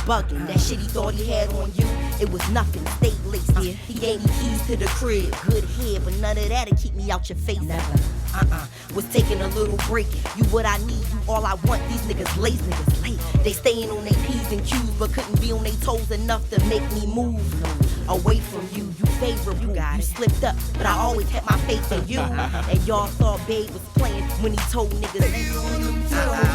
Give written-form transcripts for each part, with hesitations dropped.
bugging. That shit he thought he had on you, it was nothing. Stayed laced. He gave me keys to the crib, good head, but none of that'll keep me out your face. Never. Was taking a little break. You what I need, you all I want. These niggas late. They staying on their P's and Q's, but couldn't be on their toes enough to make me move away from you. You favorable, you slipped up, but I always had my faith in you. And y'all thought Babe was playing when he told niggas,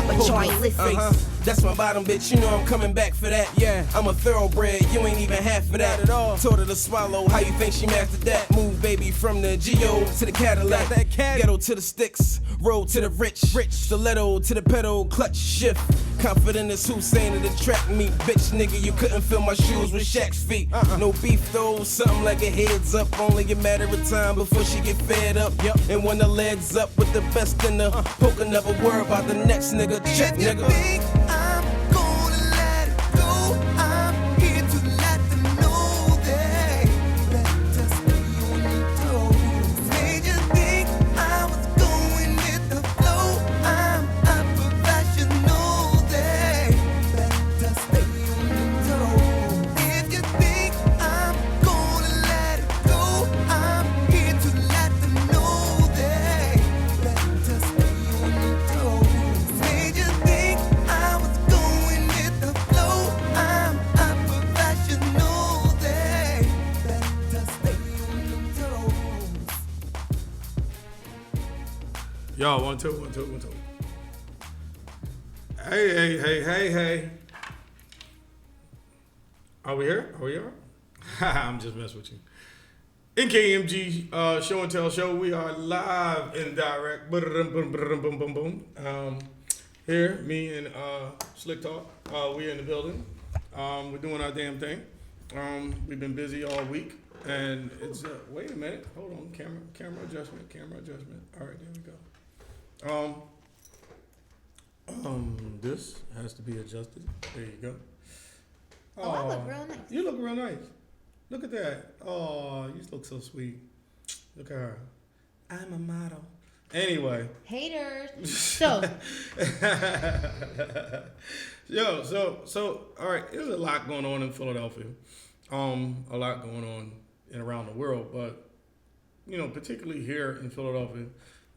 but y'all ain't listen. That's my bottom, bitch. You know I'm coming back for that. Yeah, I'm a thoroughbred. You ain't even half of that at all. Told her to swallow. How you think she mastered that? Move, baby, from the Geo to the Cadillac. Ghetto to the sticks, road to the rich. Stiletto to the pedal, clutch shift. Confident as Hussein to the track meet. Bitch, nigga, you couldn't fill my shoes with Shaq's feet. No beef though, something like a heads up. Only a matter of time before she get fed up. And when the legs up with the best in the poker, never worry about the next nigga. Check, nigga. Yo, 1 2 1 2 1 2. Hey. Are we here? I'm just messing with you. NKEMG Show and Tell Show. We are live and direct. Here, me and Slick Talk. We're in the building. We're doing our damn thing. We've been busy all week. And it's, wait a minute. Hold on. Camera adjustment. All right, there we go. This has to be adjusted. There you go. Oh, I look real nice. You look real nice. Look at that. Oh, you look so sweet. Look at her. I'm a model. Anyway. Haters. So. So, all right. There's a lot going on in Philadelphia. A lot going on around the world, but, you know, particularly here in Philadelphia,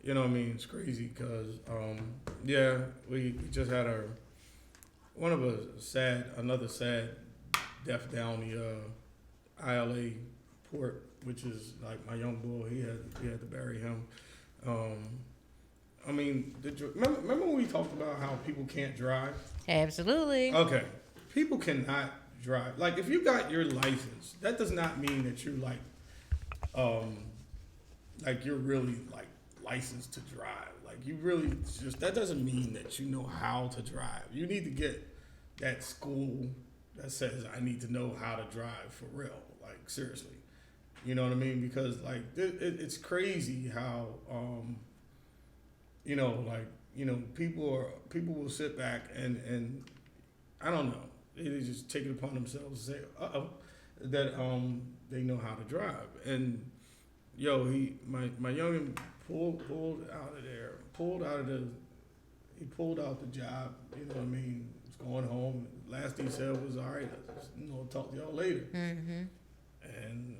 you know what I mean? It's crazy because, we just had another sad death down the ILA port, which is like my young boy. We had to bury him. I mean, remember when we talked about how people can't drive? Absolutely. Okay. People cannot drive. Like, if you got your license, that does not mean that you're you're really like licensed to drive. Like, you really that doesn't mean that you know how to drive. You need to get that school that says I need to know how to drive for real. Like, seriously. You know what I mean? Because like it's crazy how people will sit back and I don't know. They just take it upon themselves to say, that they know how to drive. And my youngin pulled out of there, he pulled out the job, you know what I mean, was going home. Last he said was, all right, I'll talk to y'all later. Mm-hmm. And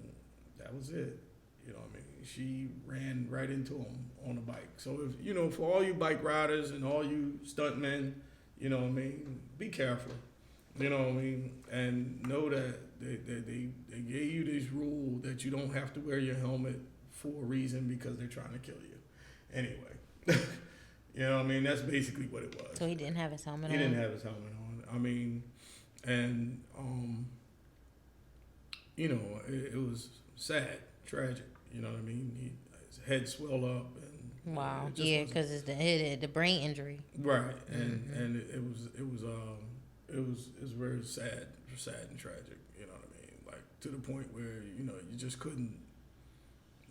that was it. You know what I mean? She ran right into him on a bike. So if, for all you bike riders and all you stuntmen, you know what I mean, be careful. You know what I mean? And know that they gave you this rule that you don't have to wear your helmet for a reason because they're trying to kill you. Anyway. You know what I mean? That's basically what it was. So he didn't have his helmet on? He didn't have his helmet on. I mean, and, it was sad, tragic. You know what I mean? His head swelled up. And wow. Yeah, because it's the brain injury. Right. And it was very sad and tragic, you know what I mean? Like, to the point where, you just couldn't,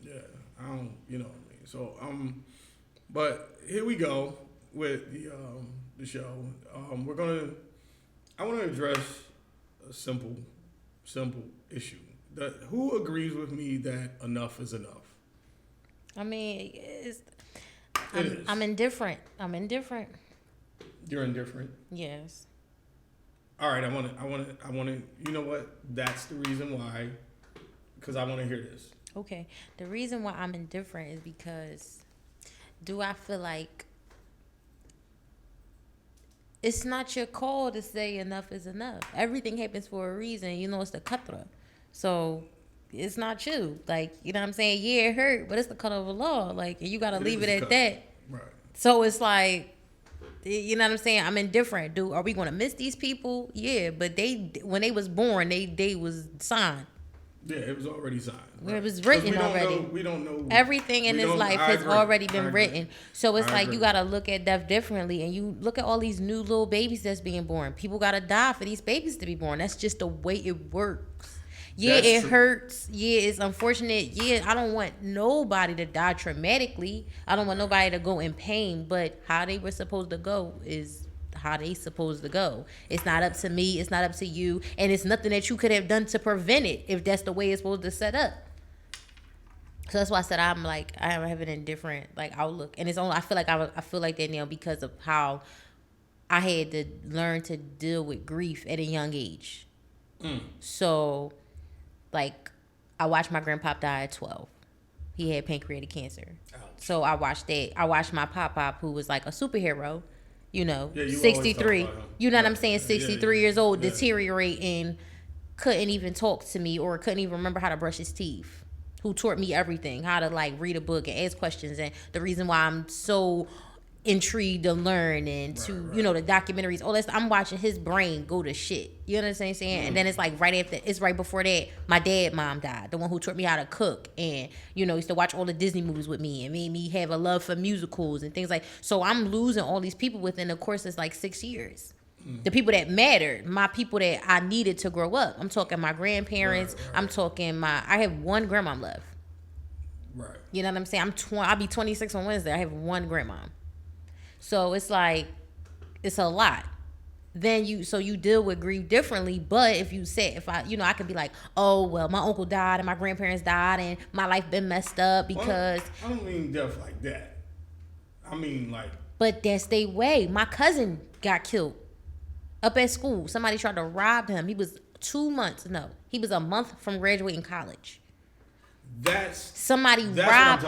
I don't, you know what I mean? So, but here we go with the show. I want to address a simple issue. Who agrees with me that enough is enough? I mean, I'm indifferent. You're indifferent? Yes. All right, I want to. You know what? That's the reason why. Because I want to hear this. Okay. The reason why I'm indifferent is because do I feel like it's not your call to say enough is enough. Everything happens for a reason. You know, it's the katra. So it's not you. Like, you know what I'm saying? Yeah, it hurt, but it's the cut of the law. Like, you got to leave it at that. Right. So it's like, you know what I'm saying? I'm indifferent. Are we going to miss these people? Yeah, but when they was born, they was signed. Yeah, it was already signed. Right? It was written already. We don't know. Everything in this life has already been written. So it's like you got to look at death differently. And you look at all these new little babies that's being born. People got to die for these babies to be born. That's just the way it works. Yeah, that's it true. Hurts. Yeah, it's unfortunate. Yeah, I don't want nobody to die traumatically. I don't want nobody to go in pain. But how they were supposed to go is how they supposed to go. It's not up to me. It's not up to you. And it's nothing that you could have done to prevent it if that's the way it's supposed to set up. So that's why I said I have an indifferent outlook. And it's only I feel like that now because of how I had to learn to deal with grief at a young age. So I watched my grandpa die at 12. He had pancreatic cancer. Ouch. So I watched that. I watched my pop who was like a superhero. You know, 63. You know what I'm saying? 63 years old, deteriorating, couldn't even talk to me or couldn't even remember how to brush his teeth. Who taught me everything, how to read a book and ask questions. And the reason why I'm so intrigued to learn and you know, the documentaries, all that stuff. I'm watching his brain go to shit. You know what I'm saying? And then it's right before that, my mom died. The one who taught me how to cook and, you know, used to watch all the Disney movies with me and made me have a love for musicals and things so I'm losing all these people within the course of 6 years. The people that mattered, my people that I needed to grow up. I'm talking my grandparents. I'm talking I have one grandmom left. Right. You know what I'm saying? I'll be 26 on Wednesday. I have one grandmom. So it's it's a lot. Then you deal with grief differently. But I could be like, oh, well, my uncle died and my grandparents died and my life been messed up because. I don't mean death like that. I mean But that's their way. My cousin got killed up at school. Somebody tried to rob him. He was 2 months. No, he was a month from graduating college. Somebody robbed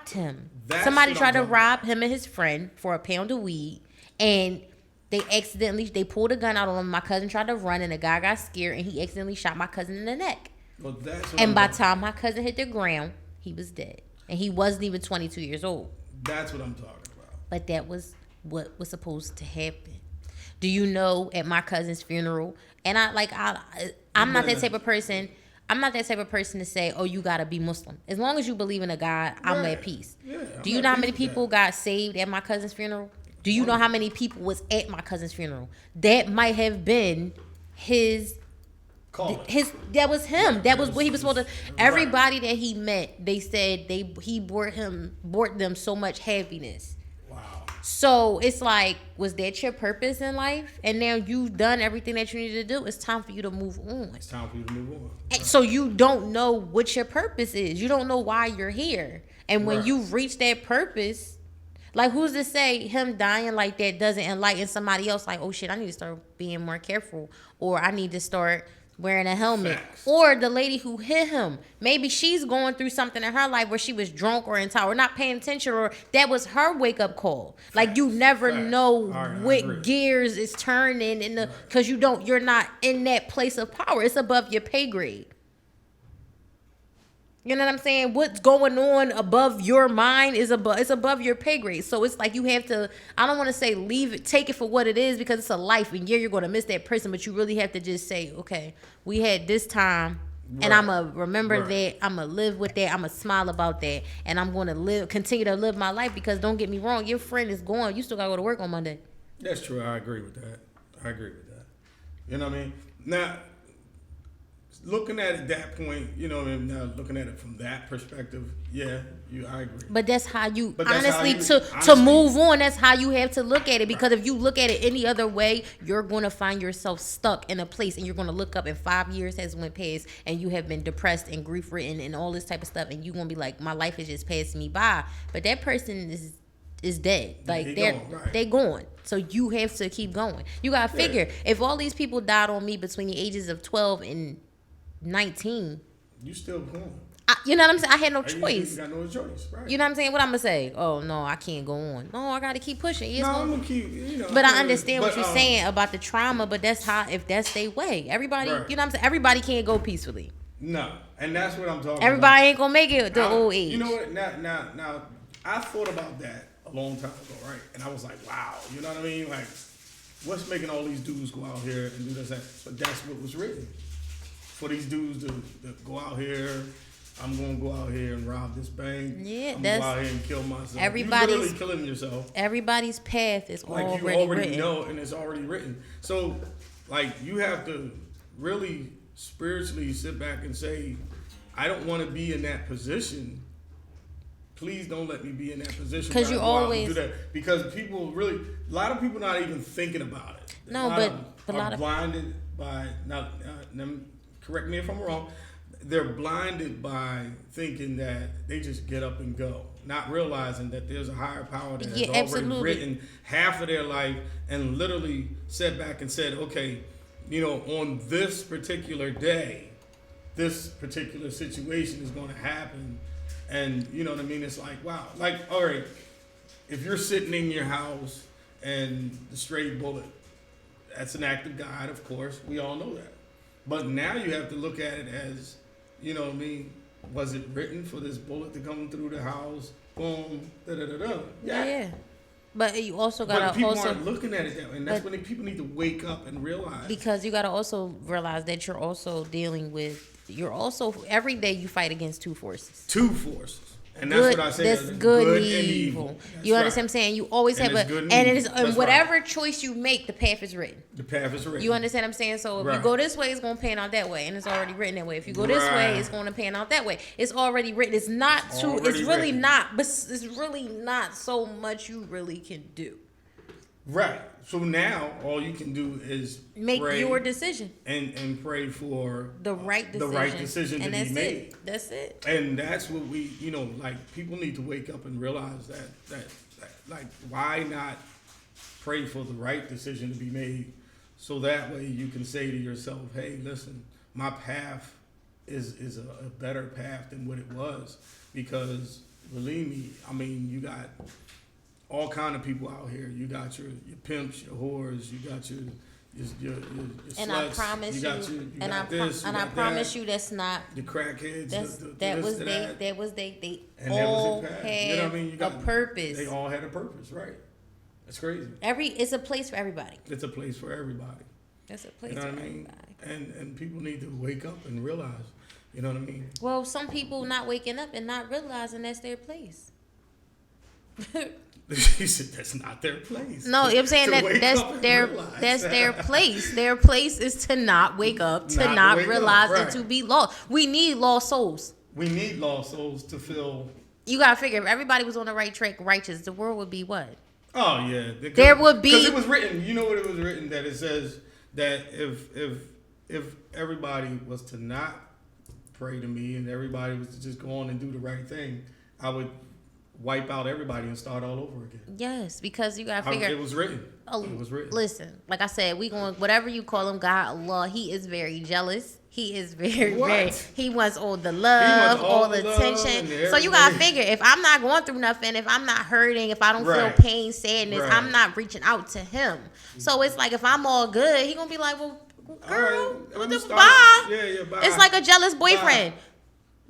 him. Somebody tried to rob him and his friend for a pound of weed, and they pulled a gun out on him. My cousin tried to run, and the guy got scared, and he accidentally shot my cousin in the neck. Well, and by the time my cousin hit the ground, he was dead, and he wasn't even 22 years old. That's what I'm talking about. But that was what was supposed to happen. Do you know at my cousin's funeral? And I'm not that type of person. I'm not that type of person to say, oh, you got to be Muslim. As long as you believe in a God, I'm at peace. Yeah, do you know how many people got saved at my cousin's funeral? Do you know how many people was at my cousin's funeral? That might have been his that was him. That was what he was supposed to. Everybody that he met, they said he brought them so much happiness. So it's was that your purpose in life? And now you've done everything that you need to do. It's time for you to move on. It's time for you to move on. And so you don't know what your purpose is. You don't know why you're here. And when you've reached that purpose, who's to say him dying like that doesn't enlighten somebody else? Oh shit, I need to start being more careful, or I need to start wearing a helmet. Facts. Or the lady who hit him, maybe she's going through something in her life where she was drunk or intolerant, or not paying attention, or that was her wake up call. Facts. You never know what gears is turning because you're not in that place of power. It's above your pay grade. You know what I'm saying? What's going on above your mind it's above your pay grade. So it's you have to, I don't want to say leave it, take it for what it is, because it's a life and you're going to miss that person, but you really have to just say, okay, we had this time and I'm going to remember that. I'm going to live with that. I'm going to smile about that. And I'm going to continue to live my life, because don't get me wrong, your friend is gone. You still got to go to work on Monday. That's true. I agree with that. You know what I mean? Now, looking at it at that point, you know, and now looking at it from that perspective, I agree. But that's how you, to move on, that's how you have to look at it. Because if you look at it any other way, you're going to find yourself stuck in a place, and you're going to look up and 5 years has went past, and you have been depressed and grief-ridden and all this type of stuff, and you're going to be like, my life is just passing me by. But that person is is dead. Like they gone. So you have to keep going. You gotta figure if all these people died on me between the ages of 12 and 19, you still going. You know what I'm saying? I had no choice. You got no choice, right? You know what I'm saying? What I'm gonna say? Oh no, I can't go on. No, I gotta keep pushing. I'm gonna keep. You know, but I understand what you're saying about the trauma. But that's how. If that's their way, everybody. Right. You know what I'm saying? Everybody can't go peacefully. No, and that's what I'm talking. Everybody about. Ain't gonna make it the old age. You know what? Now, I thought about that a long time ago, right? And I was like, wow. You know what I mean? Like, what's making all these dudes go out here and do this? But that's what was written for these dudes to go out here. I'm gonna go out here and rob this bank. Yeah, I'm gonna go out here and kill myself. You're literally killing yourself. Everybody's path is like already you already written. know, and it's already written. So, like, you have to really spiritually sit back and say, I don't want to be in that position. Please don't let me be in that position. Because you always do that. Because people really, a lot of people not even thinking about it. No, but a lot of blinded by correct me if I'm wrong. They're blinded by thinking that they just get up and go, not realizing that there's a higher power that has already written half of their life and literally sat back and said, okay, you know, on this particular day, this particular situation is going to happen. And you know what I mean? It's like, wow. Like, all right, if you're sitting in your house and the stray bullet, that's an act of God, of course. We all know that. But now you have to look at it as, you know what I mean? Was it written for this bullet to come through the house? Boom, da-da-da-da. Yeah. But you also got to But people aren't looking at it that way. And that's when people need to wake up and realize. Because you got to also realize that you're also dealing with, every day you fight against two forces. Two forces. And that's what I say. That's good and evil. You understand what I'm saying? You always have and whatever choice you make, the path is written. The path is written. You understand what I'm saying? So if you go this way, it's going to pan out that way, and it's already written that way. If you go this way, it's going to pan out that way. It's already written. It's not too. It's really not. But it's really not so much you really can do. Right. So now all you can do is make your decision and pray for the right decision to be made. That's it. And that's what we, you know, like people need to wake up and realize that like why not pray for the right decision to be made, so that way you can say to yourself, hey, listen, my path is a better path than what it was, because believe me, I mean, you got all kind of people out here. You got your pimps, your whores. You got your and sluts. I promise I promise you that's not the crackheads. That was they all had a purpose. They all had a purpose, right? That's crazy. It's a place for everybody. It's a place for everybody. It's a place for everybody. And people need to wake up and realize. You know what I mean? Well, some people not waking up and not realizing that's their place. She said that's not their place. No, I'm saying that's their place. Their place is to not wake up, to not realize, and to be lost. We need lost souls. We need lost souls to feel. You gotta figure, if everybody was on the right track, righteous, the world would be what? Oh yeah, there would be. Because it was written. You know what it was written, that it says that if everybody was to not pray to me and everybody was to just go on and do the right thing, I would wipe out everybody and start all over again. Yes, because you gotta figure. It was written. It was written. Listen, like I said, we going whatever you call him, God, Allah. He is very jealous. He is very. He wants all the love, all the attention. So you gotta figure, if I'm not going through nothing, if I'm not hurting, if I don't feel pain, sadness, I'm not reaching out to him. So it's like if I'm all good, he gonna be like, well, girl, bye. Yeah, bye. It's like a jealous boyfriend. Bye.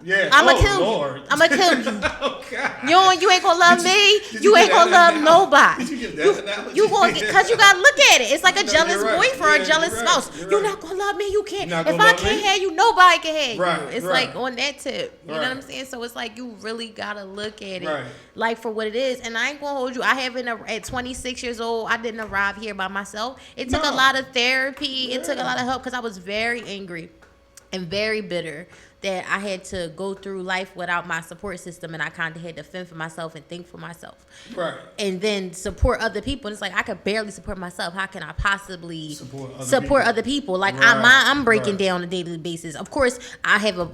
Yeah. I'ma kill you. I'ma kill you. Oh, God. You ain't gonna love me. You ain't gonna love nobody. Did you get that analogy? You gonna get, cause you gotta look at it. It's like a jealous boyfriend, a jealous spouse. You're not gonna love me. You can't. If I can't have you, nobody can have you. It's like on that tip. You know what I'm saying? So it's like you really gotta look at it like for what it is. And I ain't gonna hold you. I haven't at 26 years old. I didn't arrive here by myself. It took a lot of therapy. It took a lot of help, because I was very angry and very bitter that I had to go through life without my support system, and I kind of had to fend for myself and think for myself. Right. And then support other people. And it's like, I could barely support myself. How can I possibly support other people? Like, I'm breaking down on a daily basis. Of course, I have a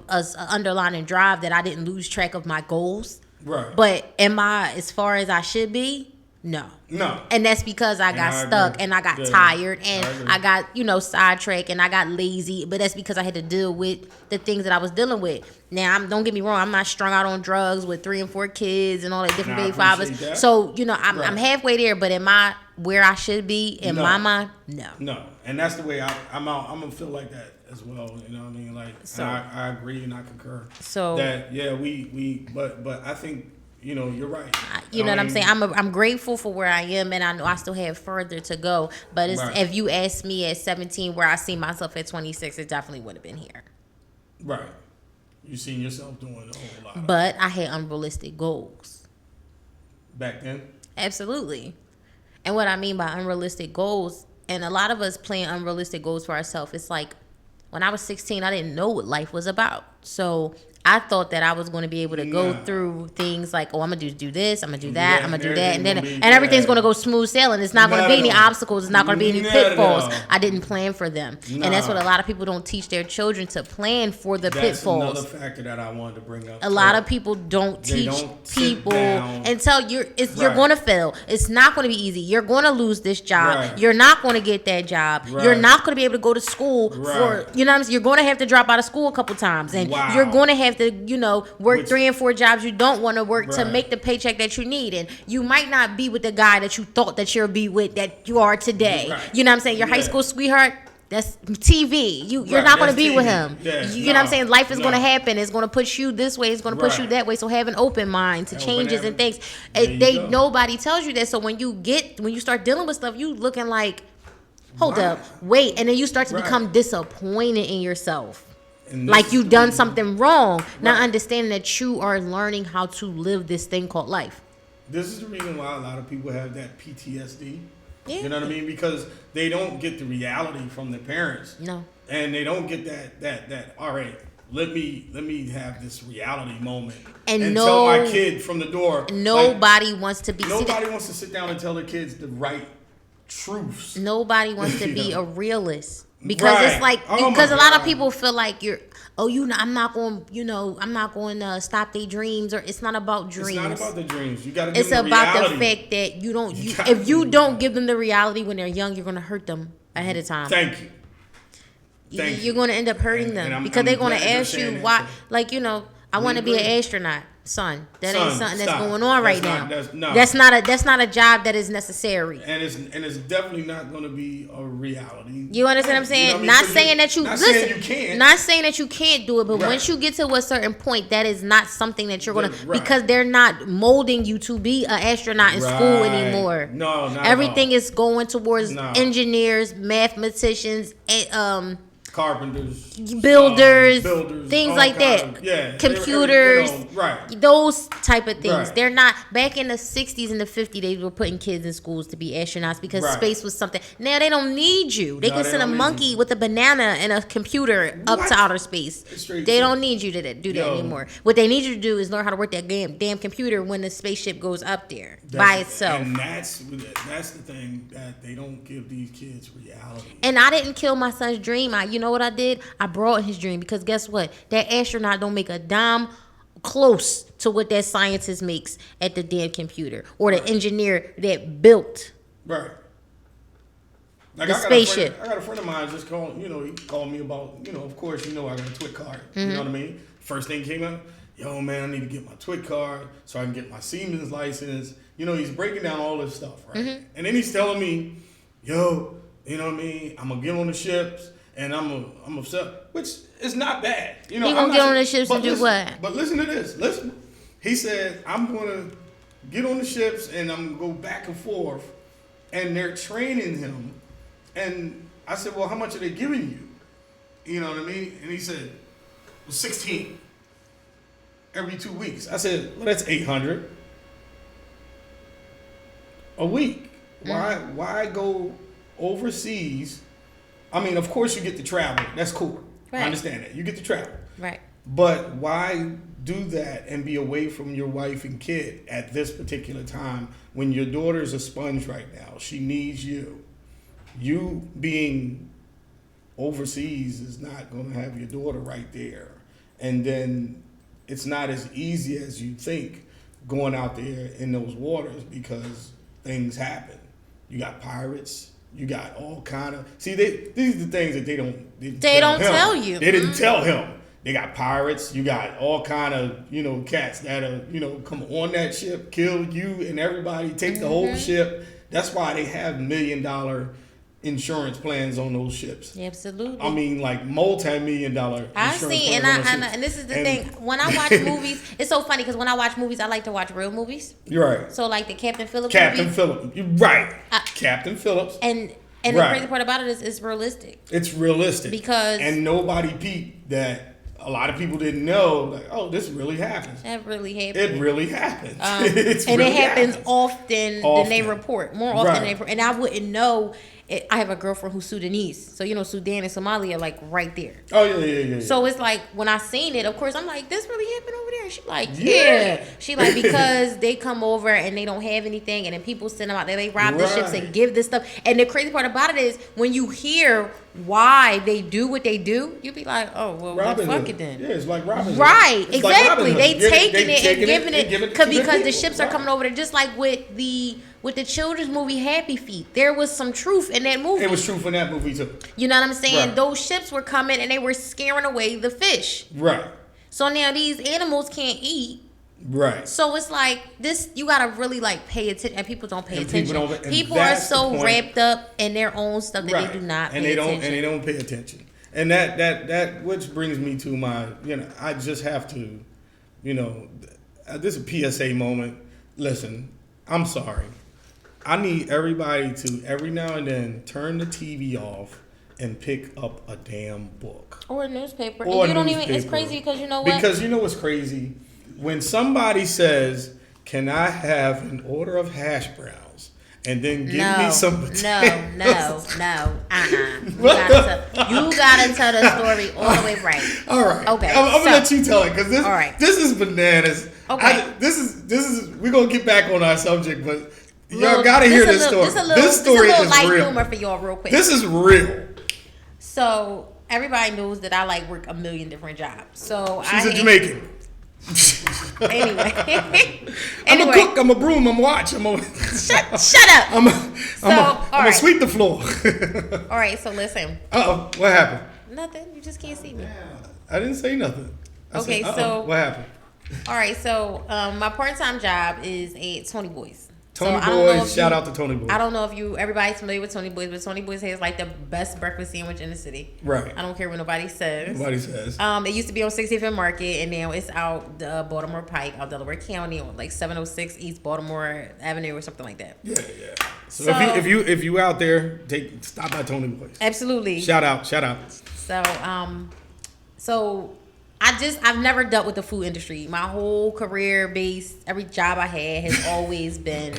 underlying drive that I didn't lose track of my goals. Right. But am I as far as I should be? No. No. And that's because I got stuck and I got tired and I got, sidetracked and I got lazy. But that's because I had to deal with the things that I was dealing with. Now, don't get me wrong. I'm not strung out on drugs with 3 and 4 kids and all that different baby fathers. So, I'm halfway there. But am I where I should be in my mind? No. No. And that's the way I'm going to feel like that as well. You know what I mean? Like, so, I agree and I concur. So that, but I think, you're right. You know what I'm saying? I'm grateful for where I am, and I know I still have further to go. But if you asked me at 17 where I see myself at 26, it definitely would have been here. Right. You seen yourself doing a whole lot. But I had unrealistic goals. Back then? Absolutely. And what I mean by unrealistic goals, and a lot of us plan unrealistic goals for ourselves, it's like when I was 16, I didn't know what life was about. So I thought that I was going to be able to go through things like, I'm going to do this, I'm going to do that, I'm going to do that, and everything's going to go smooth sailing. It's not going to be any obstacles. It's not going to be any pitfalls. I didn't plan for them. And that's what a lot of people don't teach their children, to plan for the pitfalls. That's another factor that I wanted to bring up. A lot of people don't teach people until you're going to fail. It's not going to be easy. You're going to lose this job. Right. You're not going to get that job. Right. You're not going to be able to go to school for, what I'm saying? You're going to have to drop out of school a couple times. And you're going to have to, work 3 and 4 jobs you don't want to work to make the paycheck that you need. And you might not be with the guy that you thought that you'll be with that you are today. Right. You know what I'm saying? Your high school sweetheart, that's TV. You're not going to be with him. Yeah, you know what I'm saying? Life is going to happen. It's going to push you this way. It's going to push you that way. So have an open mind to changes and things. Nobody tells you that. So when you start dealing with stuff, you looking like, hold up, wait. And then you start to become disappointed in yourself. Like you done something wrong, not understanding that you are learning how to live this thing called life. This is the reason why a lot of people have that PTSD. Yeah. You know what I mean? Because they don't get the reality from their parents. No. And they don't get that all right, let me have this reality moment. And tell my kid from the door. Nobody wants to be. Nobody wants to sit down and tell their kids the right truths. Nobody wants to be a realist. Because it's like, because a lot of people feel like I'm not going to stop their dreams, or it's not about dreams. It's not about the dreams. You got to give them the reality. It's about the fact that if you don't give them the reality when they're young, you're going to hurt them ahead of time. Thank you. You're going to end up hurting them because they're going to ask you why, I want to be an astronaut. Son, that ain't something that's going on right now. That's not a job that is necessary. And it's definitely not going to be a reality. You understand what I'm saying? You know what I mean? Not saying that you saying you can't. Not saying that you can't do it, but once you get to a certain point, that is not something that you're going to because they're not molding you to be an astronaut in school anymore. No, not everything is going towards engineers, mathematicians, carpenters, builders, things like that. Computers, those type of things. They're not back in the 60s and the 50s. They were putting kids in schools to be astronauts because space was something. Now they don't need you. They can send a monkey with a banana and a computer up to outer space. They don't need you to do that anymore. What they need you to do is learn how to work that damn computer when the spaceship goes up there by itself. And that's the thing that they don't give these kids reality. And I didn't kill my son's dream. You know what I did? I brought his dream because guess what? That astronaut don't make a dime close to what that scientist makes at the damn computer or the engineer that built the spaceship. I got a friend of mine just called. He called me about. Of course, I got a TWIC card. Mm-hmm. You know what I mean? First thing came out. Yo, man, I need to get my TWIC card so I can get my Siemens license. He's breaking down all this stuff, right? Mm-hmm. And then he's telling me, yo, you know what I mean? I'm gonna get on the ships. And I'm upset, which is not bad. He gonna get on the ships and do what? But listen to this. Listen. He said, I'm gonna get on the ships and I'm gonna go back and forth, and they're training him. And I said, well, how much are they giving you? You know what I mean? And he said, well, 16 every 2 weeks. I said, well, that's 800 a week. Why go overseas? I mean, of course you get to travel. That's cool. Right. I understand that. You get to travel. Right. But why do that and be away from your wife and kid at this particular time when your daughter's a sponge right now? She needs you. You being overseas is not going to have your daughter right there. And then it's not as easy as you think going out there in those waters because things happen. You got pirates. You got all kind of. See, these are the things that they don't tell you. They didn't tell him. They got pirates. You got all kind of cats that come on that ship, kill you and everybody, take the whole ship. That's why they have $1 million insurance plans on those ships. Absolutely. I mean, like multi-million-dollar insurance plans and this is the thing. When I watch movies, it's so funny because when I watch movies, I like to watch real movies. You're right. So like the Captain Phillips movie. You're right. Captain Phillips. And the crazy part about it is it's realistic. It's realistic. And nobody peeped that. A lot of people didn't know, like, oh, this really happens. That really happens. It really happens. It happens often than they report. More often than they report. And I wouldn't know. I have a girlfriend who's Sudanese. So, Sudan and Somalia are like right there. Oh, yeah. So it's like, when I seen it, of course, I'm like, this really happened over there? And she like, yeah. She like, because they come over and they don't have anything. And then people send them out there. They rob the ships and give this stuff. And the crazy part about it is, when you hear why they do what they do, you be like, oh, well, fuck it then. Yeah, it's like Robin Hood. Right, it's exactly. Like they taking it and giving it because the ships are coming over there. Just like with the children's movie Happy Feet, there was some truth in that movie. It was truth in that movie too. You know what I'm saying? Right. Those ships were coming and they were scaring away the fish. Right. So now these animals can't eat. Right. So it's like this. You gotta really like pay attention, and people don't pay attention. People are so wrapped up in their own stuff that they do not pay attention. And they don't pay attention. And that which brings me to my, I just have to, this is a PSA moment. Listen, I'm sorry. I need everybody to every now and then turn the TV off and pick up a damn book or a newspaper. And you don't even. It's crazy because you know what? Because you know what's crazy? When somebody says, "Can I have an order of hash browns?" and then give me some potatoes. No. You gotta tell the story all the way right. All right. Okay. I'm gonna let you tell it because this is bananas. Okay. This is. We're gonna get back on our subject, but y'all gotta hear this story. This story is light real. Humor for y'all, real quick. This is real. So everybody knows that I work a million different jobs. So she's a Jamaican. Anyway. I'm a cook. I'm a broom. I'm a watch. Shut up. I'm a sweep the floor. All right. So listen. Uh-oh. What happened? Nothing. You just can't see me. I didn't say nothing. Okay. So what happened? All right. So my part-time job is at Tony Boy's. Shout out to Tony Boys. I don't know if everybody's familiar with Tony Boys, but Tony Boys has the best breakfast sandwich in the city. Right. I don't care what nobody says. It used to be on 65th and Market, and now it's out Baltimore Pike, out Delaware County, on 706 East Baltimore Avenue or something like that. Yeah. So if you out there, stop by Tony Boys. Absolutely. Shout out. So I've never dealt with the food industry. My whole career base, every job I had has always been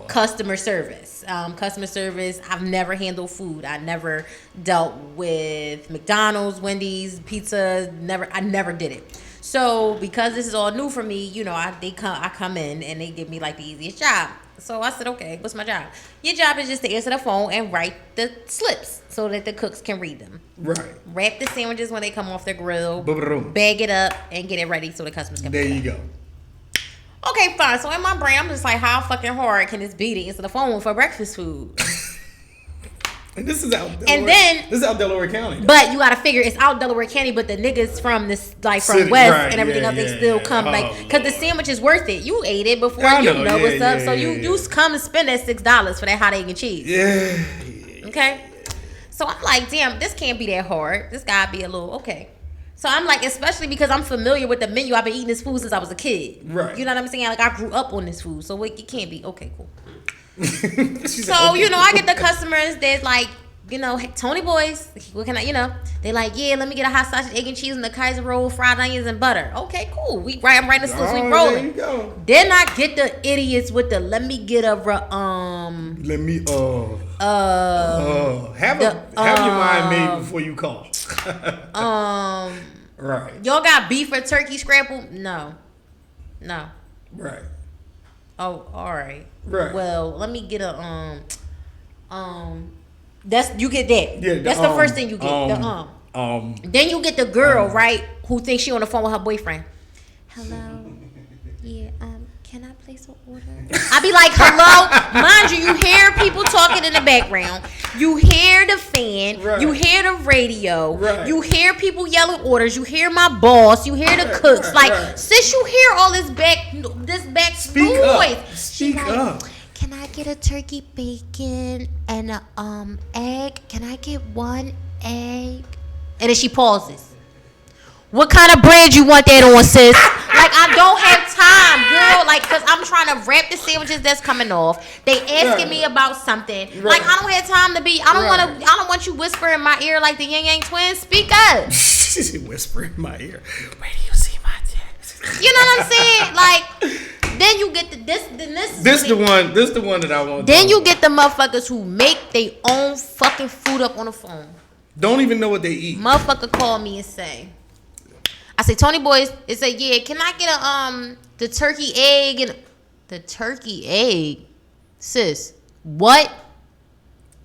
customer service. I've never handled food. I never dealt with McDonald's, Wendy's, pizza. I never did it. So because this is all new for me, I come in and they give me the easiest job. So I said, okay, what's my job? Your job is just to answer the phone and write the slips so that the cooks can read them. Right. Wrap the sandwiches when they come off the grill. Boom. Bag it up and get it ready so the customers can There you go. Okay, fine. So in my brain, I'm just how fucking hard can this be to answer the phone for breakfast food? And this is out Delaware County. Though. But you gotta figure it's out Delaware County, but the niggas from this from City, West and everything else, they still come because the sandwich is worth it. You ate it before, know what's up. So you come and spend that $6 for that hot egg and cheese. Yeah. Okay. So I'm damn, this can't be that hard. This gotta be a little okay. So I'm especially because I'm familiar with the menu. I've been eating this food since I was a kid. Right. You know what I'm saying? I grew up on this food, so it can't be okay. Cool. So I get the customers that's hey, Tony Boys, what can I, they let me get a hot sausage, egg and cheese, and the Kaiser roll, fried onions and butter. Okay, cool. I'm writing the slips, we rolling. There you go. Then I get the idiots with the have your mind made before you call. Right. Y'all got beef or turkey scramble? No. Right. Oh, all right. Right. Well, let me get a that's you get that. Yeah, that's the first thing you get. Then you get the girl, right, who thinks she on the phone with her boyfriend. hello. Yeah, can I place an order? I be like, hello. Mind you, you hear people talking in the background. You hear the fan. Right. You hear the radio. Right. You hear people yelling orders. You hear my boss. You hear the cooks. Sis, you hear all this back Speak noise. Up. Speak up. Can I get a turkey bacon and a egg? Can I get one egg? And then she pauses. What kind of bread you want that on, sis? Like, I don't have time, girl. Like, because I'm trying to wrap the sandwiches that's coming off. They asking me about something. Right. Like, I don't have time to be. I don't want you whispering in my ear like the Yang Yang twins. Speak up. She whisper in my ear. Where do you see my text? You know what I'm saying? Like, then you get this the one that I want. Then you get the motherfuckers who make their own fucking food up on the phone. Don't even know what they eat. Motherfucker call me and say, I say, Tony Boys, it say, yeah, can I get the turkey egg and the turkey egg? Sis, what?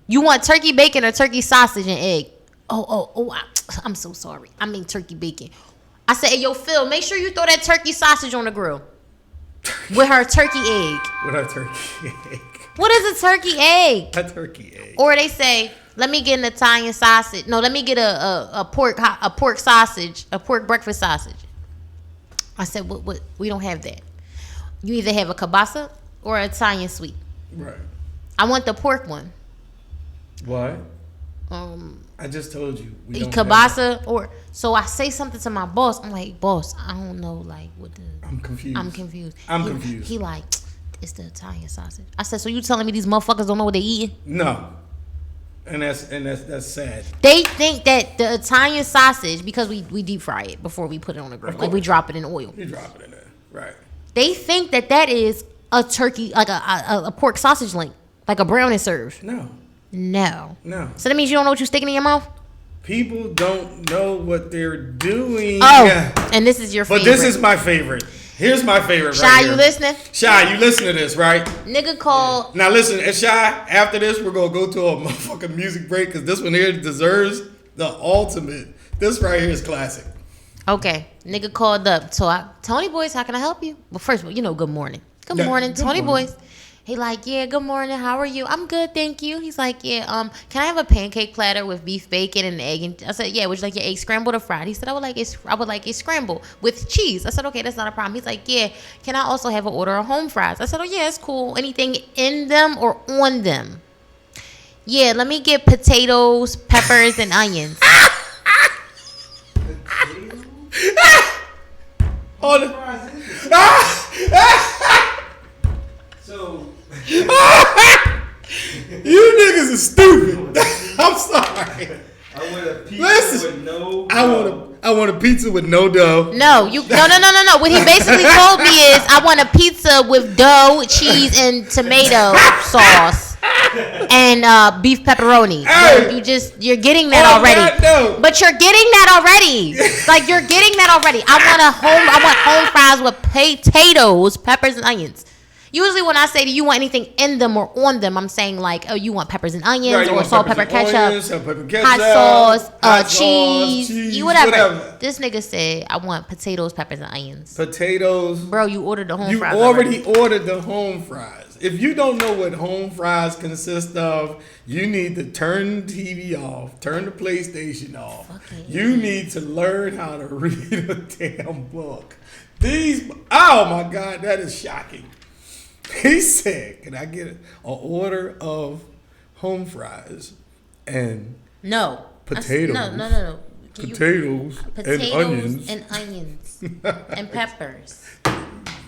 You want turkey bacon or turkey sausage and egg? I'm so sorry. I mean turkey bacon. I said, hey, yo, Phil, make sure you throw that turkey sausage on the grill. With her turkey egg. With her turkey egg. What is a turkey egg? A turkey egg. Or they say, let me get an Italian sausage. No, let me get a pork sausage, a pork breakfast sausage. I said, what? We don't have that. You either have a kielbasa or an Italian sweet. Right. I want the pork one. What? I just told you. We don't kielbasa or so I say something to my boss. I'm like, boss, I don't know like what the. I'm confused. I'm confused. He like, it's the Italian sausage. I said, so you telling me these motherfuckers don't know what they eating? No. And that's sad. They think that the Italian sausage, because we deep fry it before we put it on the grill, like we drop it in oil. You drop it in there, right? They think that is a turkey, like a pork sausage link, like a brown and served. No. So that means you don't know what you're sticking in your mouth. People don't know what they're doing. Oh, and this is your favorite. But this is my favorite. Here's my favorite. Shy, right, you listening? Shy, you listen to this, right? Nigga called. Now listen, Shy, after this, we're going to go to a motherfucking music break because this one here deserves the ultimate. This right here is classic. Okay. Nigga called up. So Tony Boys, how can I help you? Well, first of all, good morning. Good morning, Tony Boys. He like, yeah, good morning. How are you? I'm good, thank you. He's like, yeah, can I have a pancake platter with beef bacon and egg? And I said, yeah, would you like your egg scrambled or fried? He said, I would like it scrambled with cheese. I said, okay, that's not a problem. He's like, yeah, can I also have an order of home fries? I said, oh yeah, it's cool. Anything in them or on them? Yeah, let me get potatoes, peppers, and onions. So you niggas are stupid. I'm sorry. I want a pizza with no dough. I want a pizza with no dough. No. What he basically told me is I want a pizza with dough, cheese, and tomato sauce. And beef pepperoni. Hey, you're getting that already. But you're getting that already. Like you're getting that already. I want home fries with potatoes, peppers, and onions. Usually when I say, do you want anything in them or on them, I'm saying like, oh, you want peppers and onions, or salt, pepper, ketchup, hot sauce, cheese, whatever. This nigga said, I want potatoes, peppers, and onions. Potatoes. Bro, you ordered the home fries. You already ordered the home fries. If you don't know what home fries consist of, you need to turn the TV off, turn the PlayStation off. You need to learn how to read a damn book. Oh my God, that is shocking. He said, can I get an order of home fries and potatoes? No. Potatoes and onions. And peppers.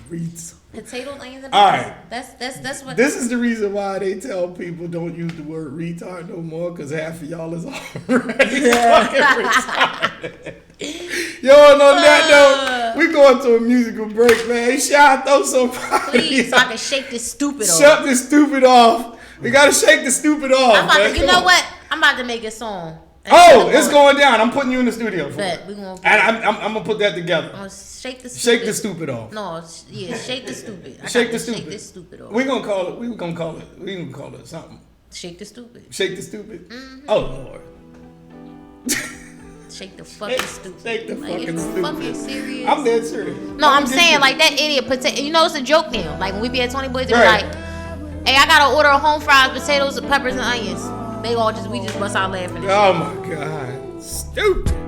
Reeds. Potatoes, onions, and peppers. All right. That's what. This is the reason why they tell people don't use the word retard no more, because half of y'all is already fucking retarded. Yo, on that note, we going to a musical break, man. Shy, throw some please, so I can shake this stupid off. Shut this stupid off. We got to shake the stupid off. You know what? I'm about to make a song. It's going down. I'm putting you in the studio for it. And I'm going to put that together. Shake the stupid. Shake the stupid off. No, yeah, shake the stupid. Shake the stupid. Shake this stupid off. We're going to call it something. Shake the stupid. Shake the stupid? Mm-hmm. Oh, Lord. shake the fucking stupid. Shake the like, fucking it's stupid. fucking serious. I'm dead serious. No, I'm saying like that idiot potato. You know, it's a joke now. Like when we be at 20 Boys, they be like, "Hey, I gotta order a home fries, potatoes, peppers, and onions." They all we just bust out laughing. Oh my god, stupid.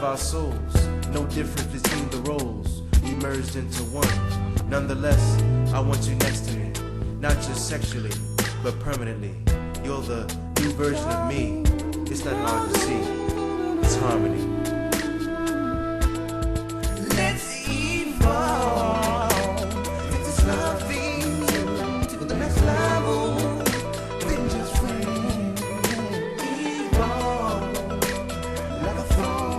Our souls, no difference between the roles, we merged into one. Nonetheless, I want you next to me, not just sexually, but permanently. You're the new version of me. It's not hard to see. It's harmony. Let's evolve. It's this loving to the next level. Then just friends. Evolve like a phone.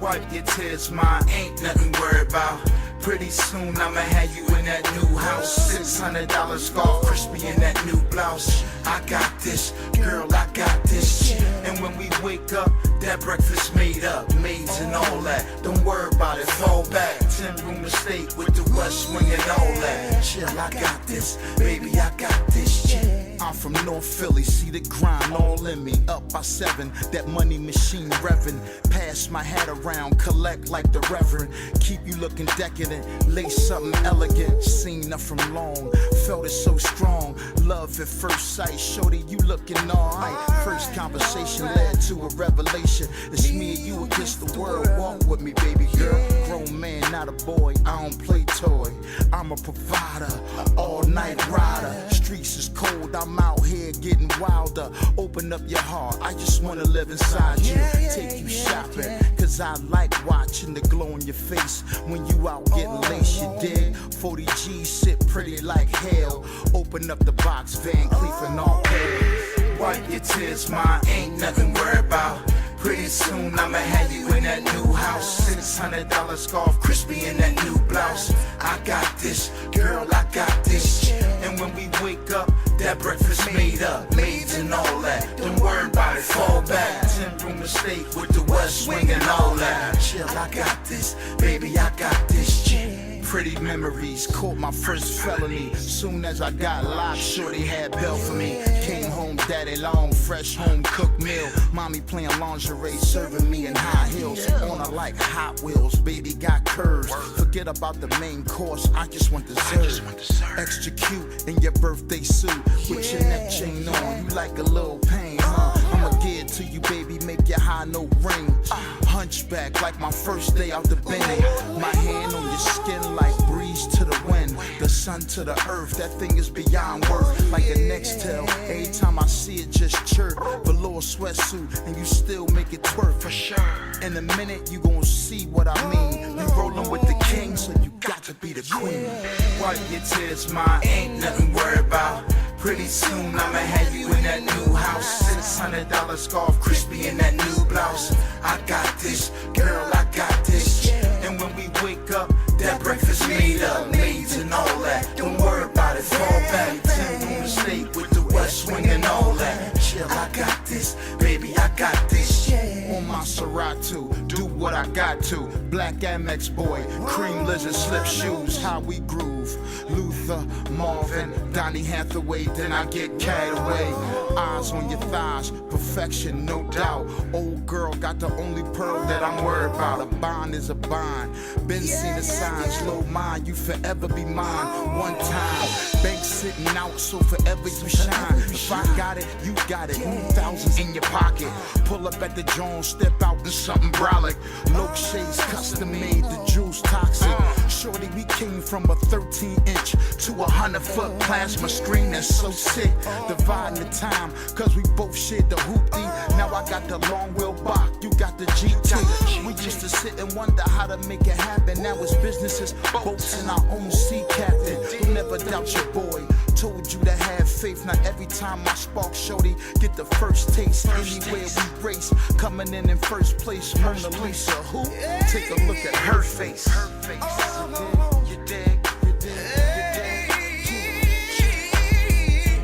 Wipe your tears, mine ain't nothing worried about. Pretty soon I'ma have you in that new house. $600 scarf, crispy in that new blouse. I got this, girl, I got this. And when we wake up, that breakfast made up, maids and all that. Don't worry about it, fall back. 10-room estate with the west wing and all that. Chill, I got this, baby, I got this. Chill. I'm from North Philly, see the grind all in me. Up by 7, that money machine revving. Pass my hat around, collect like the Reverend. Keep you looking decadent, lace something elegant. Seen her from long, felt it so strong. Love at first sight, shorty, you looking alright. First conversation led to a revelation. It's me and you against the world, walk with me, baby girl. Grown man, not a boy, I don't play toy. I'm a provider, all night rider. Streets is cold, I'm out here getting wilder. Open up your heart, I just wanna live inside you. Take you shopping, cause I like watching the glow on your face when you out getting laced, you dig? 40 G's sit pretty like hell. Open up the box, Van Cleef and all pale. Wipe your tears, mine ain't nothing worry about. Pretty soon I'ma have you in that new house. $600 scarf, crispy in that new blouse. I got this, girl, I got this. And when we wake up, that breakfast made up, maids and all that. Don't worry about it, fall back. 10-room estate with the west wing and all that. Chill, I got this, baby, I got this. Pretty memories, caught my first felony. Soon as I got locked, shorty had bail for me. Came home daddy long, fresh home cooked meal. Mommy playing lingerie, serving me in high heels. On her like Hot Wheels, baby got curves. Forget about the main course, I just want dessert. Extra cute in your birthday suit with your neck chain on. You like a little pain, huh? I'ma give it to you, baby, make your high no ring. Hunchback like my first day out the Benny. My hand on your skin like breeze to the wind. The sun to the earth, that thing is beyond worth. Like a Nextel, every time I see it just chirp. Velour sweatsuit and you still make it twerk for sure. In a minute you gon' see what I mean. You rollin' with the king, so you got to be the queen. Wipe your tears, mine ain't nothing worry about. Pretty soon I'ma have you in that new house. $600 scarf, crispy in that new blouse. I got this, girl, I got this. And when we wake up, that breakfast made up, maids and all that. Don't worry about it, fall back. 10-room estate with the west wing and all that. Chill, I got this, baby, I got this. On my Serato, do what I got to. Black Amex boy, cream lizard slip shoes, how we groove. Luther, Marvin, Donny Hathaway, then I get carried away. Eyes on your thighs, perfection, no doubt. Old girl got the only pearl that I'm worried about. A bond is a bond. Been seen the signs, low mind, you forever be mine. One time, bank sitting out, so forever you shine. If I got it, you got it. Thousands in your pocket. Pull up at the Jones, step out in something brolic. Low shades, custom made, the juice toxic. Shorty, we came from a 13-inch to a 100-foot plasma screen that's so sick. Dividing the time, cause we both shared the hoopty. Now I got the long wheel Bach, you got the GT. We used to sit and wonder how to make it happen. Now it's businesses, boats and our own sea captain. You'll never doubt your boy. Told you to have faith. Now every time I spark, shorty, get the first taste. Anywhere we race, coming in first place. Mona Lisa, who? Take a look at her face. You dig?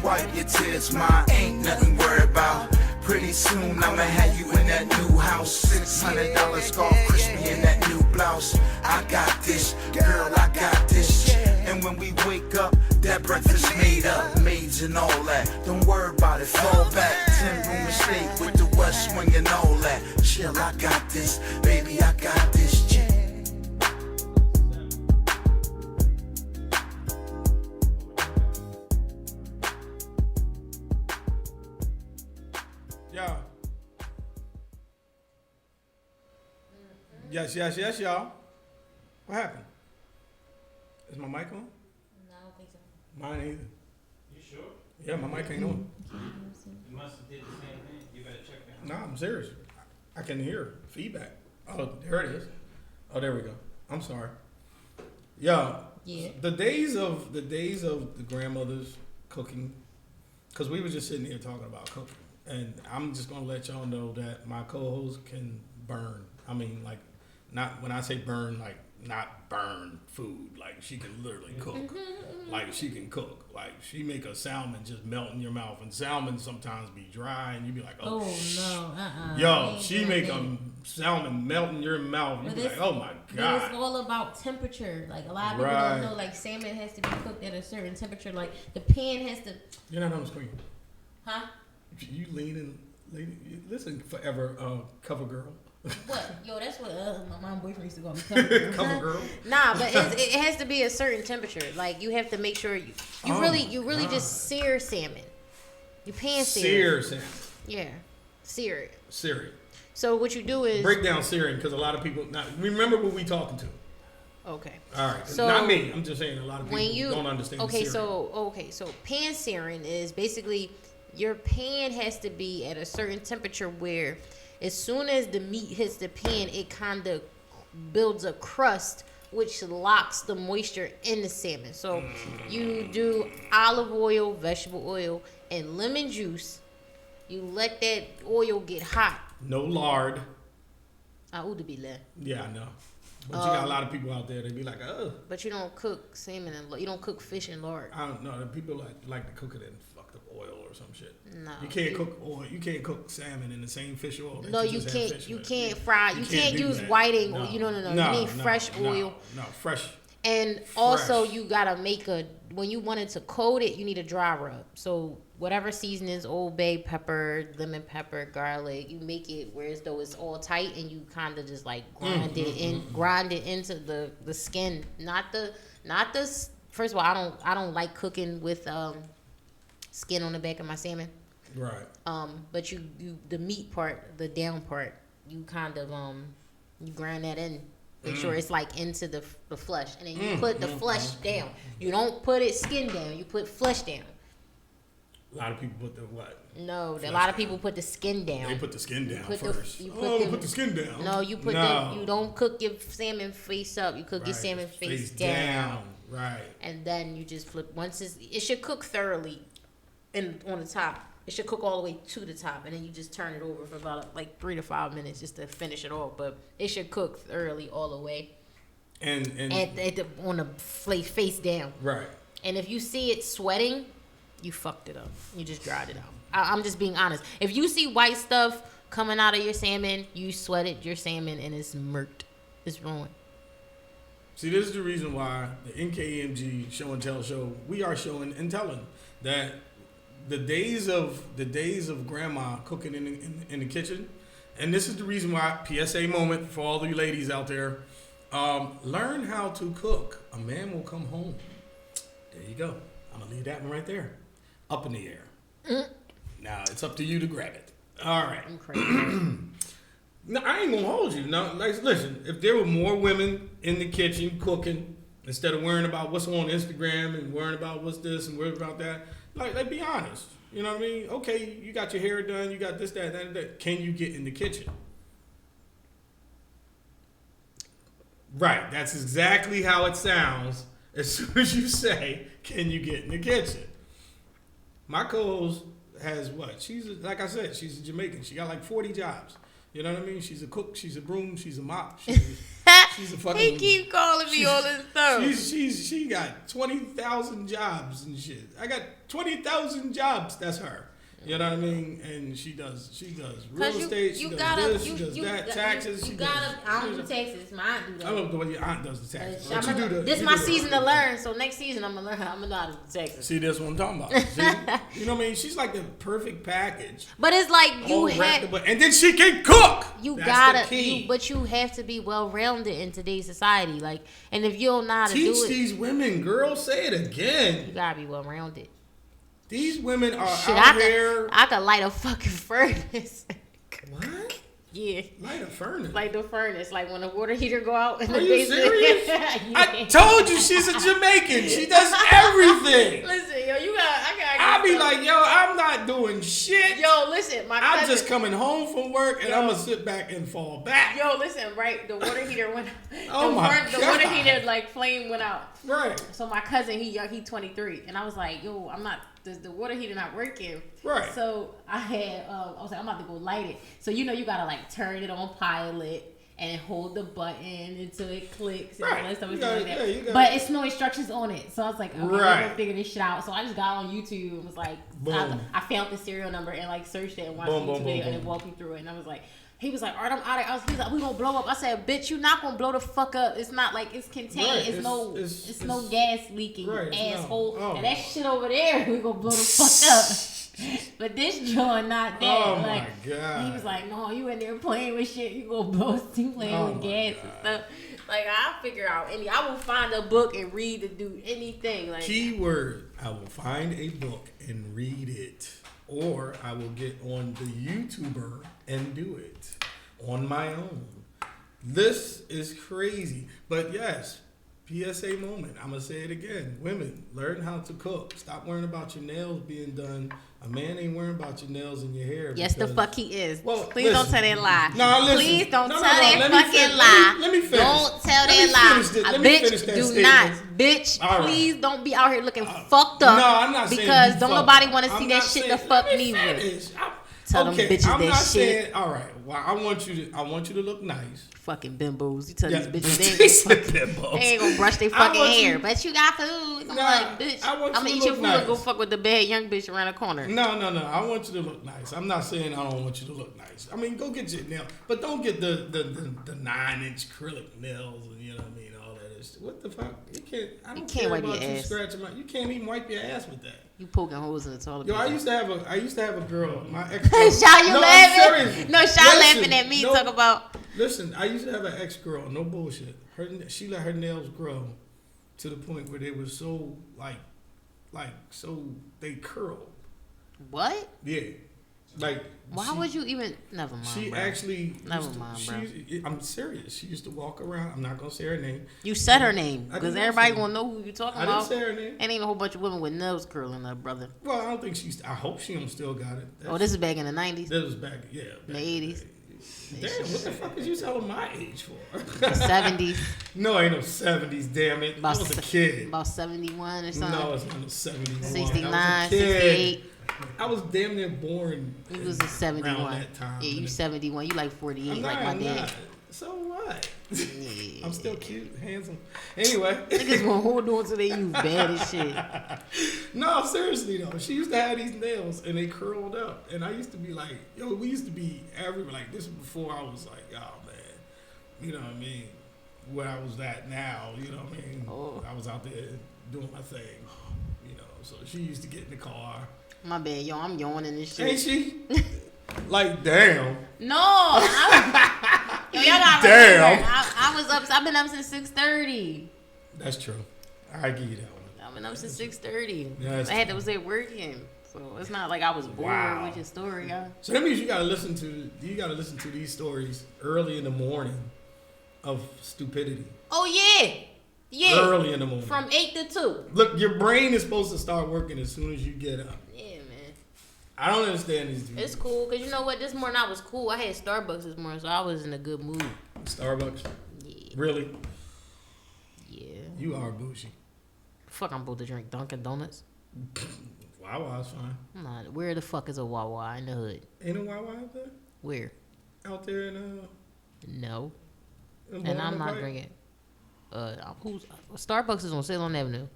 Wipe your tears, mine ain't nothing worry about. Pretty soon I'ma have you in that new house. $600 scarf, crispy in that new blouse. I got this, girl, I got this. And when we wake up, that breakfast made up, maids and all that. Don't worry about it, fall back. 10-room estate with the west wing and all that. Chill, I got this, baby, I got this. Yes, y'all. What happened? Is my mic on? No, I don't think so. Mine either. You sure? Yeah, my mic ain't on. You must have did the same thing. You better check that. Nah, I'm serious. I can hear feedback. Oh, there it is. Oh, there we go. I'm sorry. Yeah. The days of the grandmothers cooking, because we were just sitting here talking about cooking, and I'm just gonna let y'all know that my co-host can burn. I mean, like, Not when I say burn, like not burn food. Like she can literally cook. Like she can cook. Like she make a salmon just melt in your mouth, and salmon sometimes be dry, and you be like, oh no, yo, she make a salmon melt in your mouth. You be like, oh my god. It's all about temperature. Like a lot of people don't know. Like salmon has to be cooked at a certain temperature. Like the pan has to. You're not on the screen. Huh? You leaning, listen forever, cover girl. What? Yo, that's what my mom boyfriend used to call me. Cover girl. Cover girl. Nah, but it has to be a certain temperature. Like you have to make sure you really just sear salmon. You pan sear salmon. Yeah, sear it. Sear it. So what you do is break down searing, because a lot of people remember what we talking to. Okay. All right. So not me. I'm just saying a lot of people don't understand. Okay, searing. so pan searing is basically your pan has to be at a certain temperature where as soon as the meat hits the pan, it kind of builds a crust which locks the moisture in the salmon. So you do olive oil, vegetable oil, and lemon juice. You let that oil get hot. No lard. Yeah, I know. But you got a lot of people out there that be like, oh. But you don't cook salmon and you don't cook fish in lard. I don't know. People like to cook it in fucked up oil or some shit. No. You can't cook oil. You can't cook salmon in the same fish oil. No, you can't. You can't fry. You can't use whiting. No. You need fresh oil. No, fresh. And also, you gotta make when you want it to coat it, you need a dry rub. So whatever seasonings, Old Bay pepper, lemon pepper, garlic, you make it where as though it's all tight, and you kind of just like grind it into the skin. Not the. First of all, I don't like cooking with skin on the back of my salmon. Right. But you the meat part, the down part, you kind of you grind that in. Make sure it's like into the flesh, and then you put the flesh down. You don't put it skin down. You put flesh down. A lot of people put the what? No, a lot of people put the skin down. They put the skin down first. Put the skin down. No, you don't cook your salmon face up. You cook your salmon face down. Right. And then you just flip. Once it should cook thoroughly, on the top. It should cook all the way to the top, and then you just turn it over for about like 3 to 5 minutes just to finish it off. But it should cook thoroughly all the way. And on the face down. Right. And if you see it sweating, you fucked it up. You just dried it out. I'm just being honest. If you see white stuff coming out of your salmon, you sweated your salmon and it's murked. It's ruined. See, this is the reason why the NKEMG Show and Tell show, we are showing and telling that the days of grandma cooking in the kitchen, and this is the reason why, PSA moment for all the ladies out there, learn how to cook. A man will come home. There you go. I'm gonna leave that one right there, up in the air. Now it's up to you to grab it. All right. I'm crazy. No, I ain't gonna hold you. Now, like, listen, if there were more women in the kitchen cooking instead of worrying about what's on Instagram and worrying about what's this and worrying about that, like be honest. You know what I mean? Okay, you got your hair done, you got this, that, that. Can you get in the kitchen? Right, that's exactly how it sounds as soon as you say, can you get in the kitchen? My co-host has what? Like I said, she's a Jamaican. She got like 40 jobs. You know what I mean? She's a cook, she's a broom, she's a mop. She's a fucking... He keep calling me all this stuff. She got 20,000 jobs and shit. I got 20,000 jobs. That's her. You know what I mean? And she does real estate. She does this. She does that. Taxes. I don't do taxes. My aunt do that. I don't know what your aunt does the taxes. This is my season to learn. So next season I'm gonna learn. I'm gonna know how to do taxes. See, that's what I'm talking about. See? You know what I mean? She's like the perfect package. But it's like you have, and then she can cook. But you have to be well rounded in today's society. Like, and if you don't know how to do it, teach these women, girl. Say it again. You gotta be well rounded. These women are out here. I could light a fucking furnace. What? Yeah. Light a furnace? Like the furnace. Like when the water heater go out in the basement. Are you serious? Yeah. I told you she's a Jamaican. She does everything. Listen, yo, I be like, yo, I'm not doing shit. Yo, listen, I'm just coming home from work and I'm going to sit back and fall back. Yo, listen, right? The water heater went out. The water heater, like, flame went out. Right. So my cousin, he 23. And I was like, yo, the water heater not working. Right. So I was like, I'm about to go light it. So, you know, you got to like turn it on pilot and hold the button until it clicks and Right. all that stuff. You and gotta- stuff like that. yeah, you gotta- But it's no instructions on it. So I was like, okay, Right. I'm gonna figure this shit out. So I just got on YouTube and was like, Boom. I found the serial number and like searched it and watched Boom, the YouTube boom, video boom, and it boom. walked me through it. And I was like, he was like, alright, I'm out of he was like, we gonna blow up. I said, bitch, you not gonna blow the fuck up. It's not like it's contained. Right. It's no It's- gas leaking, Right, it's not. asshole. Oh. And that shit over there, we gonna blow the fuck up. But this joint not that. Oh, like, my God. He was like, no, you in there playing with shit. You gonna blow you playing Oh, with my gas God. and stuff. Like, I'll figure out I will find a book and read to do anything. Like, Keyword, I will find a book and read it. Or I will get on the YouTuber and do it on my own. This is crazy. But yes, PSA moment. I'm going to say it again. Women, learn how to cook. Stop worrying about your nails being done. A man ain't worrying about your nails and your hair. yes, the because- fuck he is. Well, Please don't tell that lie. No, listen. Please don't No, tell no, no. that Let me fucking finish. lie. Let me finish. Don't tell Let me that lie. finish this. Let me Bitch, finish that do statement. not. Bitch, All right. please don't be out here looking fucked up. No, I'm not saying because you don't fucked nobody up. want to I'm see not that shit saying- the fuck let me neither. finish. Tell them bitches I'm that not shit. saying, all right. Well, I want you to look nice. Fucking bimbos. You tell Yeah. these bitches He they said ain't, bimbos. they ain't gonna brush their I fucking want you- hair. But you got food. I'm Nah, like, bitch, I want I'm you gonna to eat your look food and go nice. fuck with the bad young bitch around the corner. No. I want you to look nice. I'm not saying I don't want you to look nice. I mean, go get your nail, but don't get the 9-inch acrylic nails and you know what I mean, all that shit. What the fuck? You can't. I don't can't care wipe about your you ass. scratching my. You can't even wipe your ass with that. You poking holes in the toilet. Yo, I paper. used to have a girl. My ex. Shaw, you no, I'm laughing? serious. No, Shaw laughing at me. no, Talk about. Listen, I used to have an ex girl. No bullshit. She let her nails grow to the point where they were so so they curled. What? Yeah, like. Why would you even? Never mind. She bro. actually. Never used to- mind, she- bro. I'm serious. She used to walk around. I'm not gonna say her name. You said her name I because did not everybody say- gonna know who you talking I didn't about. say her name. And ain't a whole bunch of women with nails curling up, brother. Well, I don't think she's. I hope she don't still got it. Oh, this is back in the 90s, This was back. Yeah. the Back 80s, Damn, what the fuck is you telling my age for? the 70s, No, ain't no 70s. Damn it. I was a kid. about 71 or something. No, it's not no 71. 69, I was a kid. 68. I was damn near born. You was a 71. Around that time. Yeah, you 71. You like 48, I'm like not, my I'm dad. not. So what? Yeah. I'm still cute, handsome. Anyway. Niggas gonna hold on to their youth bad as shit. No, seriously though. She used to have these nails and they curled up. And I used to be like, yo, we used to be like this was before I was like, oh man. You know what I mean? Where I was at now, you know what I mean? Oh. I was out there doing my thing. You know, so she used to get in the car. My bad, yo, I'm yawning and shit. Ain't she? Like, damn. No, yo, y'all gotta Damn. remember, I was up. I've been up since 6:30. That's true. I give you that one. I've been up since 6:30. Yeah, that's I had true. was there working, so it's not like I was bored Wow. with your story, y'all. So that means you gotta listen to these stories early in the morning of stupidity. Oh yeah, Early in the morning. from 8 to 2. Look, your brain is supposed to start working as soon as you get up. Yeah, man, I don't understand these dudes. it's cool because you know what? This morning I was cool. I had Starbucks this morning, so I was in a good mood. Starbucks. Yeah, Really? yeah. You are bougie. Fuck, I'm about to drink Dunkin' Donuts. Wawa's fine. I'm not. Where the fuck is a Wawa in the hood? Ain't no Wawa out there? Where? Out there in No. in And I'm Baltimore, not right? drinking. Who's Starbucks is on Salem Avenue.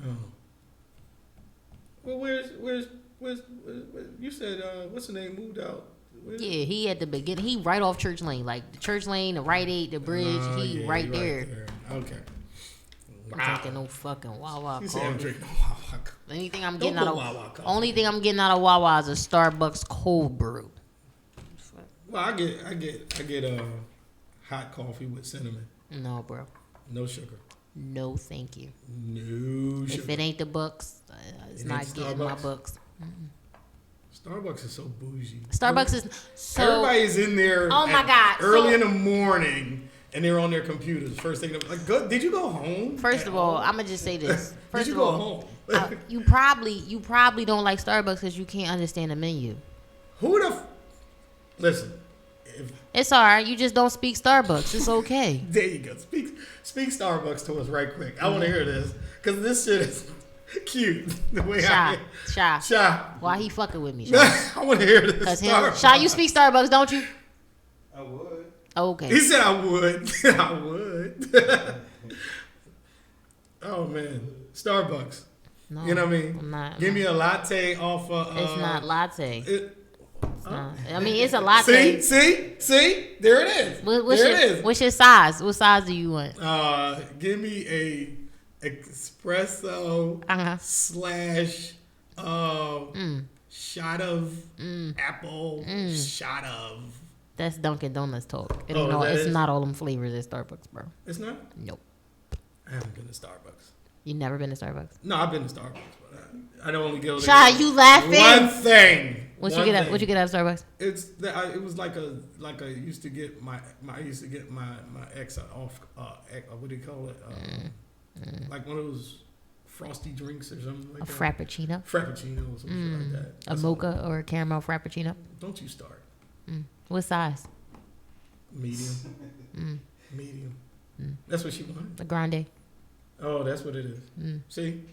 Oh. Well, where's you said what's the name moved out? Where's, Yeah, he at the beginning. He right off Church Lane, like the Church Lane, the Rite Aid, the bridge. Oh, He yeah, right you there. Okay. I'm drinking no fucking Wawa You say I'm coffee. drinking Wawa. Anything I'm Don't getting put out of Wawa coffee. only thing I'm getting out of Wawa is a Starbucks cold brew. Well, I get hot coffee with cinnamon, No, bro. no sugar, No, thank you. no sugar. If it ain't the Bucks, it's It not ain't getting my Starbucks? Bucks. Starbucks is so bougie. Starbucks is so. Everybody's in there. Oh my God, Early so- in the morning, and they're on their computers. First thing, like, did you go home? First at of all, all? I'm gonna just say this. Did First you of go all, home? you probably don't like Starbucks because you can't understand the menu. Who the? Listen, It's alright. You just don't speak Starbucks. It's okay. there you go. Speak Starbucks to us right quick. I want to hear this because this shit is cute. The way Shy. Why he fucking with me? I want to hear this. Cause him, Starbucks. Shy, you speak Starbucks, don't you? I would. Okay. He said I would. I would. Oh man, Starbucks. No, You know what I mean? I'm not. Give me a latte off of. It's not latte. It's No. I mean, it's a latte. See, there it is. What's your size? What size do you want? Give me a espresso slash shot of apple, shot of. That's Dunkin' Donuts talk. It's Not all them flavors at Starbucks, bro. It's not. Nope. I haven't been to Starbucks. You never been to Starbucks? No, I've been to Starbucks, but I don't only go there. Shy, you laughing? One thing. What you get out of Starbucks? It was like a I used to get my ex off what do you call it? Like one of those frosty drinks or something like A that. Frappuccino? Frappuccino or something like that. A mocha or a caramel frappuccino? Don't you start. What size? Medium. Medium. That's what she wanted. A grande. Oh, that's what it is. See?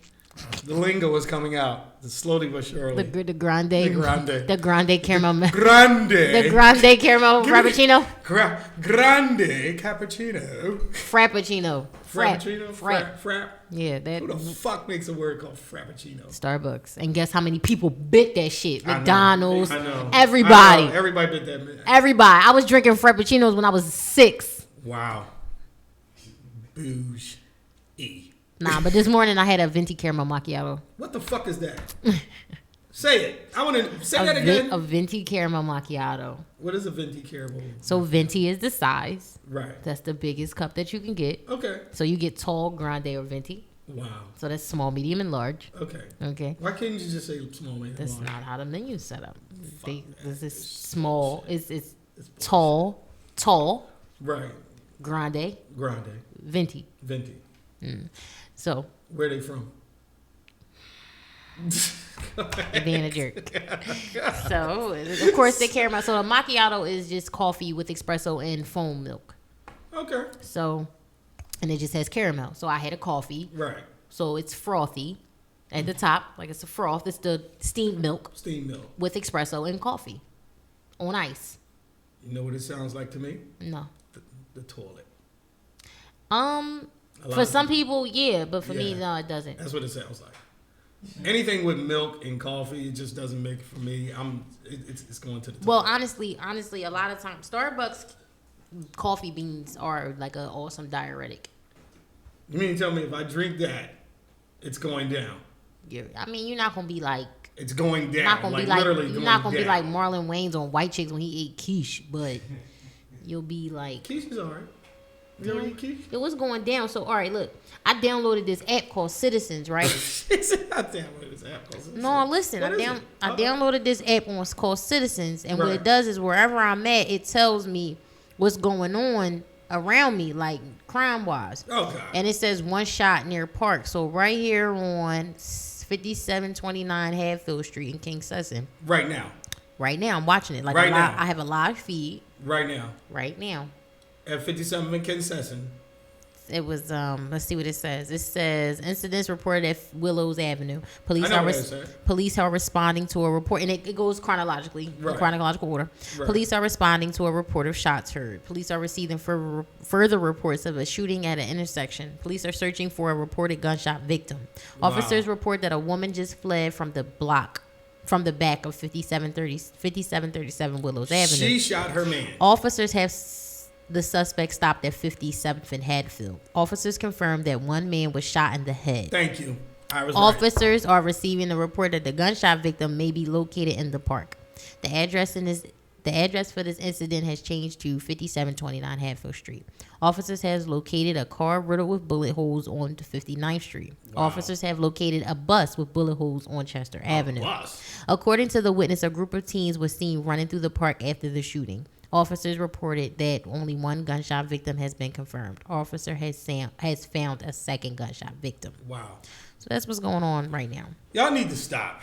The lingo is coming out. Slowly but surely. The grande. The grande. The grande caramel. Grande. The grande caramel frappuccino. Grande cappuccino. Frappuccino. Frappuccino. Frap. Frap. Yeah, that. Who the fuck makes a word called frappuccino? Starbucks. And guess how many people bit that shit? I know. McDonald's. I know. Everybody. I know. Everybody bit that, man. Everybody. I was drinking frappuccinos when I was 6. Wow. Bouge. Nah, but this morning I had a venti caramel macchiato. What the fuck is that? Say it. I want to say that again. A venti caramel macchiato. What is a venti caramel? So venti is the size. Right. That's the biggest cup that you can get. Okay. So you get tall, grande, or venti. Wow. So that's small, medium, and large. Okay. Okay. Why can't you just say small, medium, That's large? not how the menu's set up. This is small. It's tall, Right. grande, venti. Venti. So Where are they from? being a jerk. So of course the caramel. So a macchiato is just coffee with espresso and foam milk. Okay. So, and it just has caramel. So I had a coffee. Right. So it's frothy at the top, like it's a froth. It's the steamed milk with espresso and coffee on ice. You know what it sounds like to me? No. The toilet. For some people, yeah, but for me, no, it doesn't. That's what it sounds like. Anything with milk and coffee, it just doesn't make it for me. It's going to the toilet. Well, honestly, a lot of times, Starbucks coffee beans are like an awesome diuretic. You mean to tell me if I drink that, it's going down? I mean, you're not gonna be like. It's going down. Not gonna be like. Literally You're going not gonna down. be like Marlon Wayans on White Chicks when he ate quiche, but you'll be like. Quiche is alright. You ever eat quiche? It was going down. So all right, look, I downloaded this app called Citizens, right? I downloaded this app called Citizens. No, listen, I downloaded this app on what's called Citizens, and what Right. it does is wherever I'm at, it tells me what's going on around me, like crime wise. Oh God. And it says one shot near Park. So right here on 5729 Hatfield Street in King Sesson. Right now. Right now, I'm watching it. Like Right now. I have a live feed. Right now. Right now. At 57 McKin Session. It was let's see what it says. It says incidents reported at Willows Avenue. Police are responding to a report, and it goes chronologically in chronological order. Right. Police are responding to a report of shots heard. Police are receiving further reports of a shooting at an intersection. Police are searching for a reported gunshot victim. Wow. Officers report that a woman just fled from the back of 5737 Willows Avenue. She shot her man. Officers have the suspect stopped at 57th and Hadfield. Officers confirmed that one man was shot in the head. Thank you. Officers are receiving the report that the gunshot victim may be located in the park. The address for this incident has changed to 5729 Hatfield Street. Officers has located a car riddled with bullet holes on 59th Street. Wow. Officers have located a bus with bullet holes on Chester Avenue. Bus. According to the witness, a group of teens was seen running through the park after the shooting. Officers reported that only one gunshot victim has been confirmed. Officer has found a second gunshot victim. Wow. So that's what's going on right now. Y'all need to stop.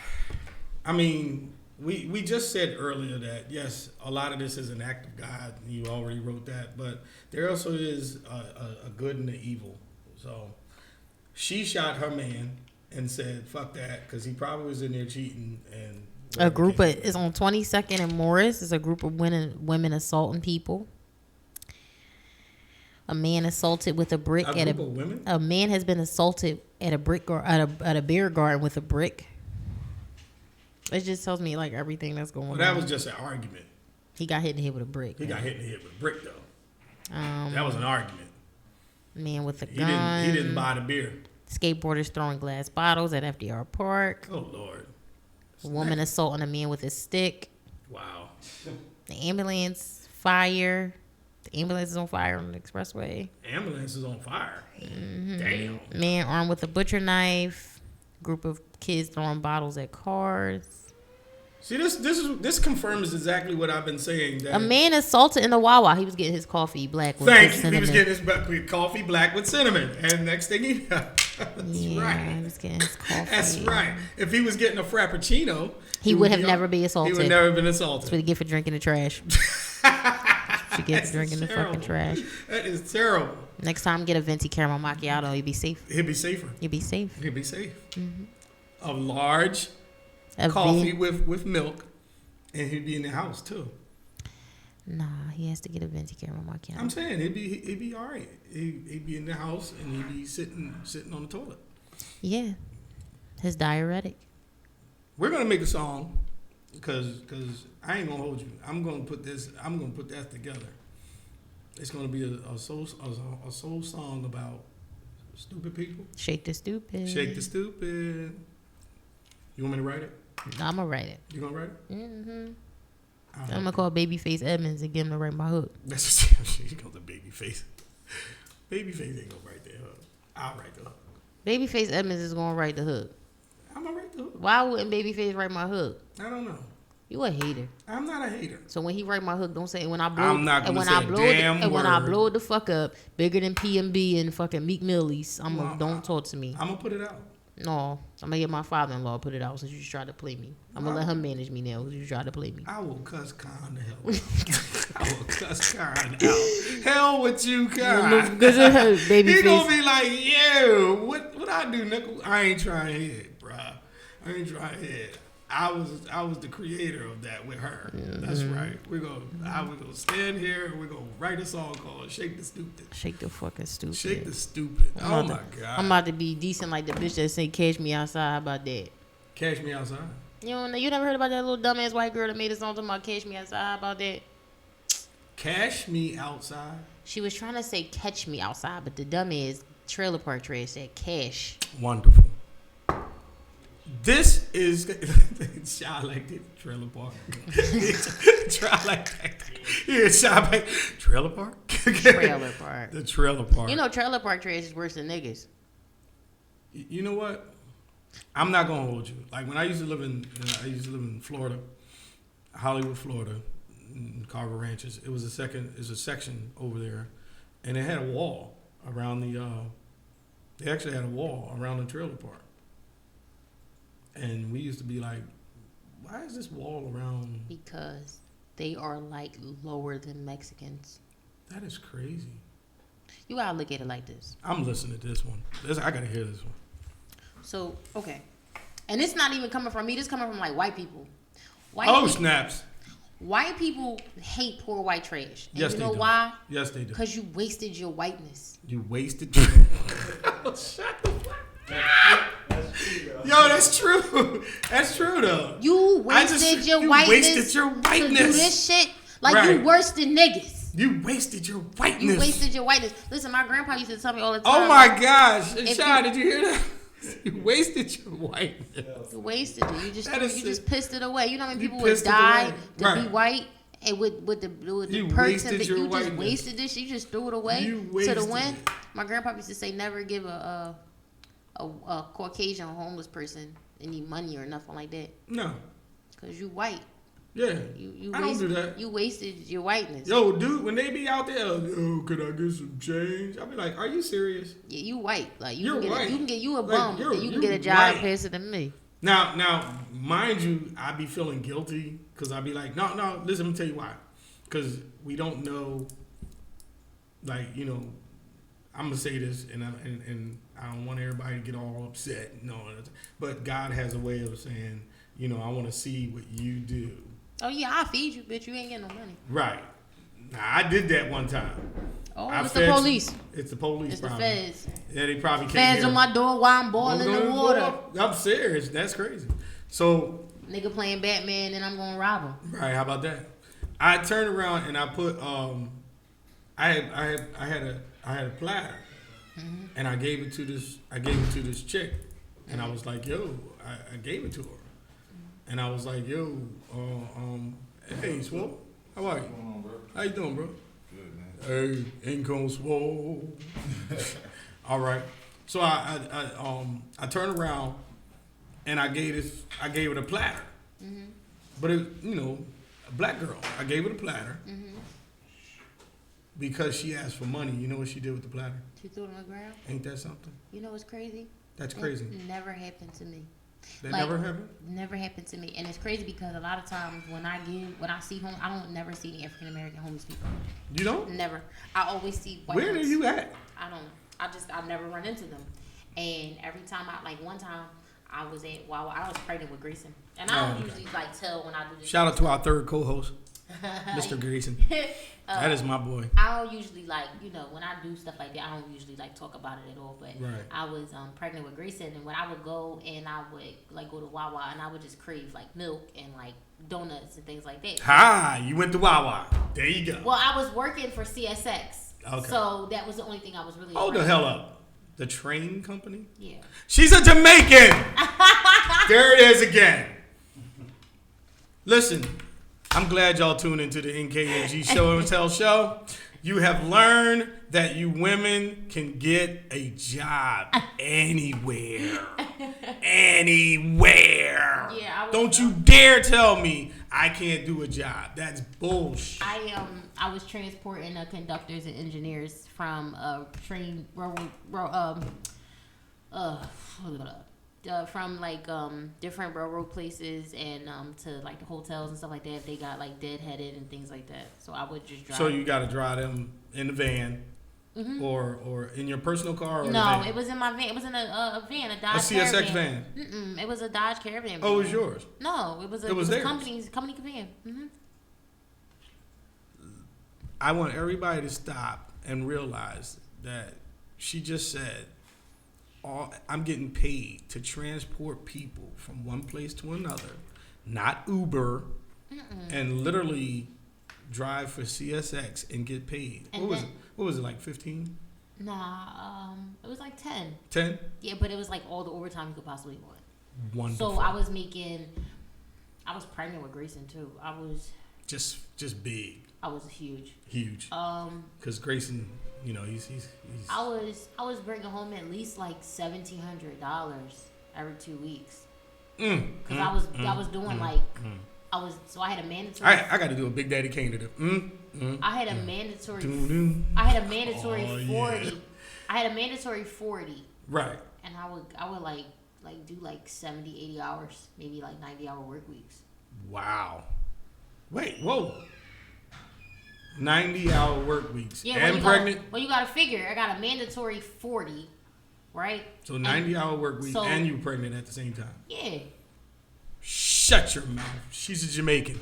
I mean, we just said earlier that, yes, a lot of this is an act of God. You already wrote that. But there also is a good and an evil. So she shot her man and said, fuck that, because he probably was in there cheating. And a group is on 22nd and Morris. Is a group of women assaulting people. A man assaulted with a brick A at group of women? A man has been assaulted at a beer garden with a brick. It just tells me like everything that's going on. Well, that was just an argument. He got hit in the head with a brick. He got hit in the head with a brick, though. That was an argument. Man with a gun. He didn't buy the beer. Skateboarders throwing glass bottles at FDR Park. Oh, Lord. A woman assaulting a man with a stick. Wow. The ambulance fire. The ambulance is on fire on the expressway. Ambulance is on fire. Mm-hmm. Damn. Man armed with a butcher knife. Group of kids throwing bottles at cars. See, this confirms exactly what I've been saying. That A man assaulted in the Wawa. He was getting his coffee black with Thank you. cinnamon. He was getting his coffee black with cinnamon. And next thing he that's right. He was getting his coffee. That's right. If he was getting a Frappuccino, He would have never been assaulted. He would never been assaulted. That's what he get for drinking the trash. She gets drinking the fucking trash. That is terrible. Next time, get a venti caramel macchiato. You'll be safe. He'll be safer. You'll be safe. He'll be safe. Mm-hmm. A large coffee with milk, and he'd be in the house too. Nah, he has to get a venti caramel macchiato. I'm saying he'd be all right. He'd be in the house and he'd be sitting on the toilet. Yeah, his diuretic. We're gonna make a song because I ain't gonna hold you. I'm gonna put that together. It's gonna be a soul song about stupid people. Shake the stupid. Shake the stupid. You want me to write it? No, I'm gonna write it. You gonna write it? Mm-hmm. I'm gonna call Babyface Edmonds and get him to write my hook. That's he goes to Babyface. Babyface ain't gonna write that hook. I'll write the hook. Babyface Edmonds is gonna write the hook. I'm gonna write the hook. Why wouldn't Babyface write my hook? I don't know. You a hater. I'm not a hater. So when he write my hook, don't say when I blow. I'm not gonna say a damn word. And when I blow it the fuck up, bigger than PMB and fucking Meek Millie's, don't talk to me. I'm gonna put it out. No, I'm gonna get my father-in-law put it out since you just tried to play me. I'm gonna let him manage me now since you tried to play me. I will cuss Khan to hell. I will cuss Khan out. Hell with you, Khan. He gonna be like, yo, what I do, nickel? I ain't trying it, bruh. I ain't trying it. I was the creator of that with her. Mm-hmm. That's right. I was gonna stand here and we're gonna write a song called "Shake the Stupid." Shake the fucking stupid. Shake the stupid. Oh my god. I'm about to be decent like the bitch that say "Catch Me Outside." How about that? Catch Me Outside. You never heard about that little dumbass white girl that made a song talking about "Catch Me Outside"? How about that? Cash Me Outside. She was trying to say "Catch Me Outside," but the dumbass Trailer Park Trash said "Cash." Wonderful. This is shy like the Trailer Park. Try like that. Yeah, shy like Trailer Park. Trailer Park. The Trailer Park. You know, Trailer Park Trash is worse than niggas. You know what? I'm not gonna hold you. Like when I used to live in Florida, Hollywood, Florida, in Carver Ranches. It was a section over there, and it had a wall around the. They actually had a wall around the trailer park. And we used to be like, why is this wall around? Because they are like lower than Mexicans. That is crazy. You gotta look at it like this. I'm listening to this one. I gotta hear this one. So, okay. And it's not even coming from me. This coming from like white people. Snaps. White people hate poor white trash. And yes, you they know do. why? Yes, they do. Because you wasted your whiteness. You wasted. Shut the fuck. Yo, that's true. That's true though. You wasted your whiteness to do this shit. Like right. You worse than niggas. You wasted your whiteness. You wasted your whiteness. Listen, my grandpa used to tell me all the time. Oh my gosh, Shy, did you hear that? You wasted your whiteness. You wasted it. You just pissed it away. You know how many people would die to be white, and with the perks and you just wasted this. You just threw it away to the wind. My grandpa used to say, never give a Caucasian homeless person any money or nothing like that. No, because you white. Yeah, I don't do that. You wasted your whiteness. Yo, dude, when they be out there, could I get some change? I'll be like, are you serious? Yeah, you white. Like you're white. You can get you a bum, and you can get a job faster than me. Now, mind you, I be feeling guilty because I be like, no. Listen, let me tell you why. Because we don't know. Like, I'm gonna say this, and I don't want everybody to get all upset. No, but God has a way of saying, I want to see what you do. Oh yeah, I'll feed you, bitch. You ain't getting no money. Right. Now I did that one time. Oh, I it's the fed some- police. It's the police. It's the probably. feds. Yeah, they probably can't Feds hear. on my door while I'm boiling the water. I'm serious. That's crazy. So, Nigga playing Batman and I'm gonna rob him. right, how about that? I turned around and I put I had a platter, and I gave it to this chick, and I was like, yo, I gave it to her, and I was like, yo, hey, Swole, how are you? What's going on, bro? How you doing, bro? Good, man. Hey, income Swole. All right. So I turned around and I gave it a platter, but it, a black girl. I gave it a platter because she asked for money. You know what she did with the platter? She threw it on the ground. Ain't that something? You know what's crazy? That's crazy. It never happened to me. That Like, never happened. Never happened to me, and it's crazy because a lot of times when I see home, I don't never see any African American homeless people. You don't? Never. I always see white Where are ones. you at? I don't. I never run into them, and every time one time I was at Wawa, I was pregnant with Grayson, and I don't usually tell when I do this. Shout out to our third co-host, Mr. Grayson. That is my boy. I don't usually when I do stuff like that, I don't usually talk about it at all. But Right. I was pregnant with Grayson, and when I would go and I would go to Wawa, and I would just crave milk and donuts and things like that. Hi, you went to Wawa. There you go. Well, I was working for CSX, Okay. so that was the only thing I was really. Hold the around. hell up. The train company? Yeah. She's a Jamaican. There it is again. Listen, I'm glad y'all tuned into the NKEMG Show and Tell Show. You have learned that you women can get a job anywhere. Anywhere. Yeah, Don't you dare tell me I can't do a job. That's bullshit. I was transporting conductors and engineers from train from different railroad places and to the hotels and stuff like that. If they got deadheaded and things like that, so I would just drive. So you got to drive them in the van, or in your personal car, or the No, van? it was in my van. It was in a van, a Dodge A CSX Caravan. van. It was a Dodge Caravan. Oh, it was van. yours. No, it was a It was theirs. company van. I want everybody to stop and realize that she just said, I'm getting paid to transport people from one place to another, not Uber, and literally drive for CSX and get paid. And What was it, like 15? Nah, it was 10. 10? Yeah, but it was all the overtime you could possibly want. Wonderful. So I was pregnant with Grayson too. I was just big. I was huge. Huge. Because Grayson, he's. I was bringing home at least $1,700 every 2 weeks. Because I was doing I had a mandatory. I got to do a Big Daddy Kane to do. I had a mandatory. Doo-doo. I had a mandatory Oh, 40. yeah. I had a mandatory 40, Right. and I would do 70, 80 hours, maybe 90-hour work weeks. Wow. Wait, whoa. 90-hour work weeks. Yeah, and pregnant. You gotta figure. I got a mandatory 40, right? So 90-hour work weeks so- and you pregnant at the same time. Yeah. Shut your mouth. She's a Jamaican.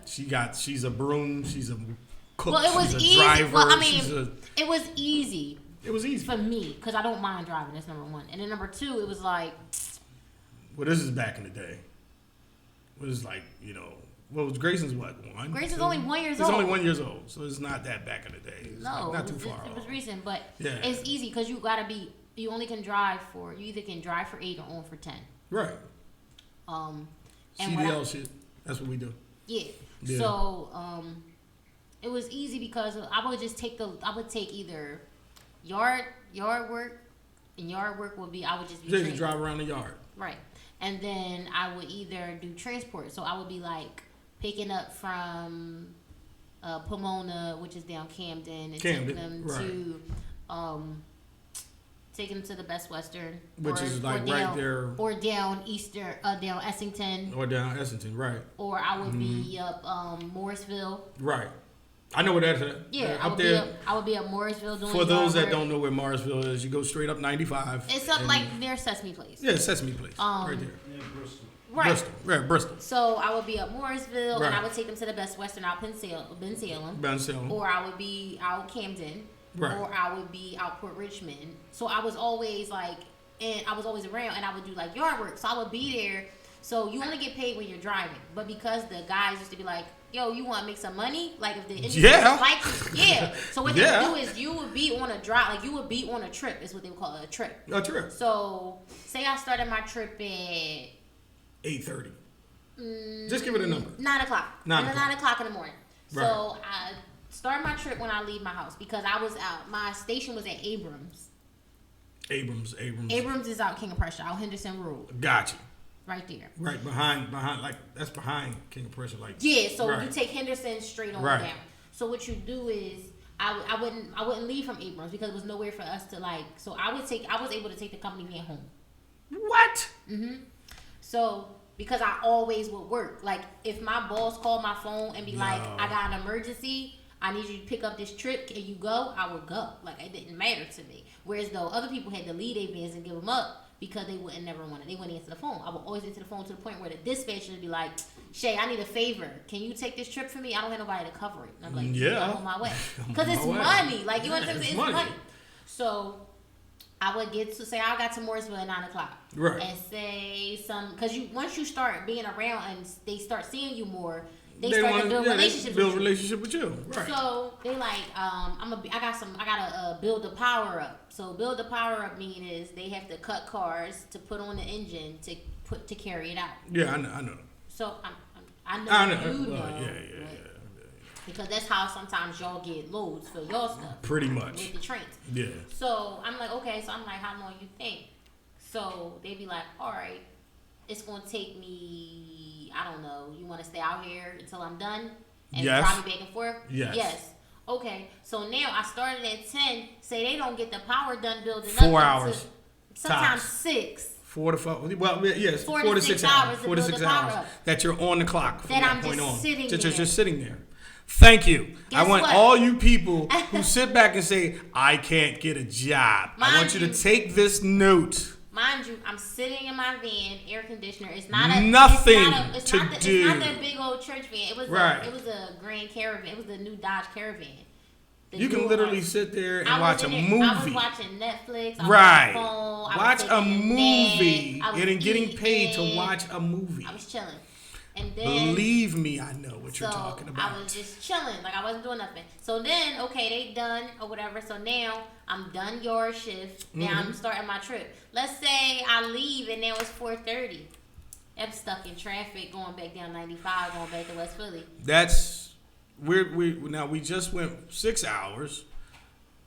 She's a broom. She's a cook. Well, it was she's a easy. driver. Well, I she's mean, it was easy it was easy. for me because I don't mind driving. That's number one. And then number two, it was like, Well, this is back in the day. It was what was Grayson's what? 1? Grayson's 2? only 1 year old. He's only 1 year old, so it's not that back in the day. It's no, not too it far. was recent, but Yeah. it's easy because you only can drive you either can drive for 8 or on for 10. Right. And CDL shit. That's what we do. Yeah. Yeah. So, it was easy because I would just take either yard work, and yard work would be, I would just be Just drive around the yard. Right. And then I would either do transport. So I would be picking up from Pomona, which is down Camden, and taking them to the Best Western, Which is right there. or down down Essington, Or down Essington, right. or I would be up Morrisville. Right. I know where that's at. Yeah, up there. I would be up Morrisville doing For those yard that work. don't know where Morrisville is, you go straight up 95. It's up near Sesame Place. Yeah, Sesame Place. Right there. Yeah, Bristol. Right. Bristol. So I would be up Morrisville, Right. and I would take them to the Best Western out Ben Salem. Or I would be out Camden. Right. Or I would be out Port Richmond. So I was always like, and I was always around, and I would do like yard work. So I would be there. So you only get paid when you're driving. But because the guys used to be like, yo, you want to make some money? Like if the industry likes you. Yeah. So what they would do is you would be on a drive, like you would be on a trip is what they would call it, a trip. A trip. So say I started my trip at 8:30. Just give it a number. 9 o'clock. 9 o'clock in the morning. Right. So I start my trip when I leave my house because I was out. My station was at Abrams. Abrams. Abrams is out King of Prussia, out Henderson Road. Gotcha. Right there. Right behind, like that's behind King of Prussia, like. Yeah, so right. you take Henderson straight on Right. down. So what you do is I wouldn't leave from Abrams because it was nowhere for us to like. So I was able to take the company van home. What? So because I always would work. Like if my boss called my phone and be like, I got an emergency, I need you to pick up this trip, can you go? I would go. Like it didn't matter to me. Whereas though other people had to leave their vans and give them up because they wouldn't never want it. They wouldn't answer the phone. I would always answer the phone to the point where the dispatcher would be like, Shay, I need a favor. Can you take this trip for me? I don't have nobody to cover it. And I'm like, yeah, I'm on my way. Because it's money. Like you understand? It's money. So I would get to say I got to Morrisville at 9 o'clock. Right. And say because once you start being around and they start seeing you more, they start to build relationships. Build relationship with you. Right. So they like I gotta build the power up. So build the power up mean is they have to cut cars to put on the engine to carry it out. Yeah, I know. So I know. You know. Yeah. Because that's how sometimes y'all get loads for y'all stuff. Pretty much. With the trains. Yeah. So I'm like, okay. So I'm like, how long you think? So they be like, all right, it's gonna take me, I don't know. You want to stay out here until I'm done and drive me back and forth? Yes. Okay. So now I started at 10. Say they don't get the power done building 4 up. hours. Sometimes tops. 6. 4 to 5. Well, yes, 4 to 6 hours. 4 to 6 hours. That you're on the clock. That I'm just sitting there. Just sitting there. Thank you. Guess I want what? all you people who sit back and say, I can't get a job. I want you to take this note. Mind you, I'm sitting in my van, air conditioner. It's not a nothing it's to not do. It's not that big old church van. It was a Grand Caravan. It was the new Dodge Caravan. You can literally sit there and watch a movie. I was watching Netflix. I was right. on my phone. Watch a movie. And getting paid to watch a movie. I was chilling. And then, believe me, I know what you're talking about. I was just chilling, like I wasn't doing nothing. So then, okay, they done or whatever. So now I'm done your shift. Now I'm starting my trip. Let's say I leave and now it's 4:30. I'm stuck in traffic going back down 95, going back to West Philly. We just went 6 hours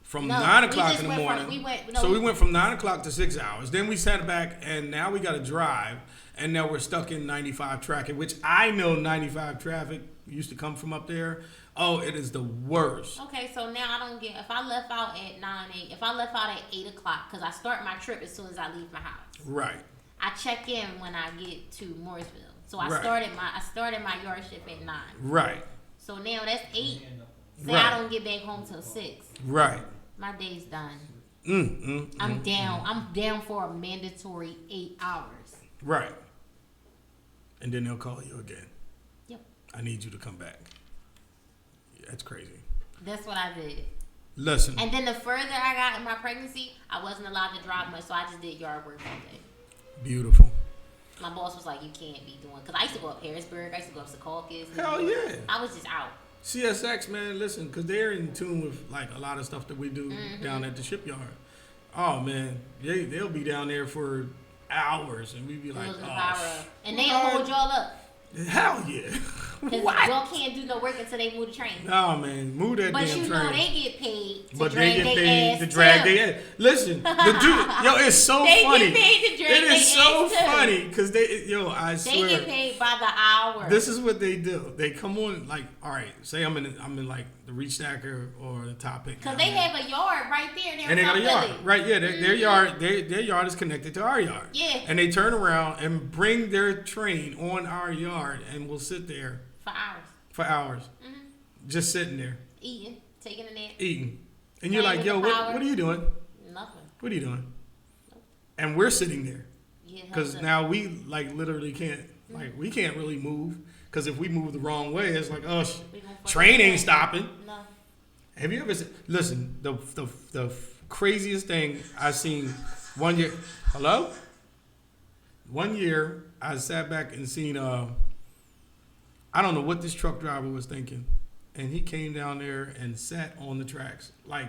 from 9 o'clock in the morning. We went from 9 o'clock to 6 hours. Then we sat back and now we got to drive. And now we're stuck in 95 traffic, which I know 95 traffic used to come from up there. Oh, it is the worst. Okay, so now I don't get, if I left out at 8 o'clock, because I start my trip as soon as I leave my house. Right. I check in when I get to Morrisville. So I started my yard shift at 9. Right. So now that's 8. Say right. I don't get back home till 6. Right. My day's done. I'm down for a mandatory 8 hours. Right. And then they'll call you again. Yep. I need you to come back. Yeah, that's crazy. That's what I did. Listen. And then the further I got in my pregnancy, I wasn't allowed to drive much, so I just did yard work all day. Beautiful. My boss was like, you can't be doing, because I used to go up Harrisburg, I used to go up Secaucus. Hell yeah. I was just out. CSX, man, listen, because they're in tune with like a lot of stuff that we do down at the shipyard. Oh, man, they'll be down there for hours, and we'd be like, and they'll hold y'all up. Hell yeah. Because y'all can't do no work until they move the train. No, man, move that damn train. But you know they get paid to drag their ass. Listen, the dude, it's so funny. They get paid to drag their ass. It is so funny because I swear. They get paid by the hour. This is what they do. They come on like, all right, say I'm in like the reach stacker or the top pick. Because they have a yard right there. And they got a yard, right? Yeah, their yard is connected to our yard. Yeah. And they turn around and bring their train on our yard, and we'll sit there for hours, just sitting there, eating, taking a nap, eating, and you're like, yo, what are you doing? Nothing. What are you doing? Nope. And we're sitting there, because now we like literally can't Like, we can't really move because if we move the wrong way, it's like, oh, We gonna fuck train up. ain't stopping. No. Have you ever seen, listen, the craziest thing I seen one year, hello? One year, I sat back and seen, I don't know what this truck driver was thinking. And he came down there and sat on the tracks. Like,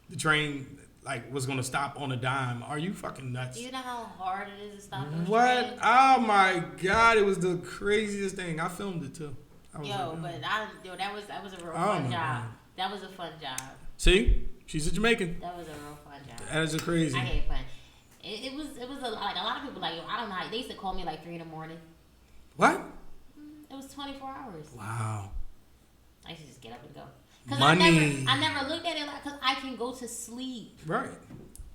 the train, like, was going to stop on a dime. Are you fucking nuts? Do you know how hard it is to stop those What? trains? Oh, my God. It was the craziest thing. I filmed it, too. I was Yo, like, that was a real Oh, fun my job. God. That was a fun job. See? She's a Jamaican. That was a real fun job. That is a crazy. I had fun. It was a lot of people like, yo, I don't know. They used to call me like 3 a.m. What? It was 24 hours. Wow. I used to just get up and go. Cause Money. I never looked at it like, cause I can go to sleep. Right.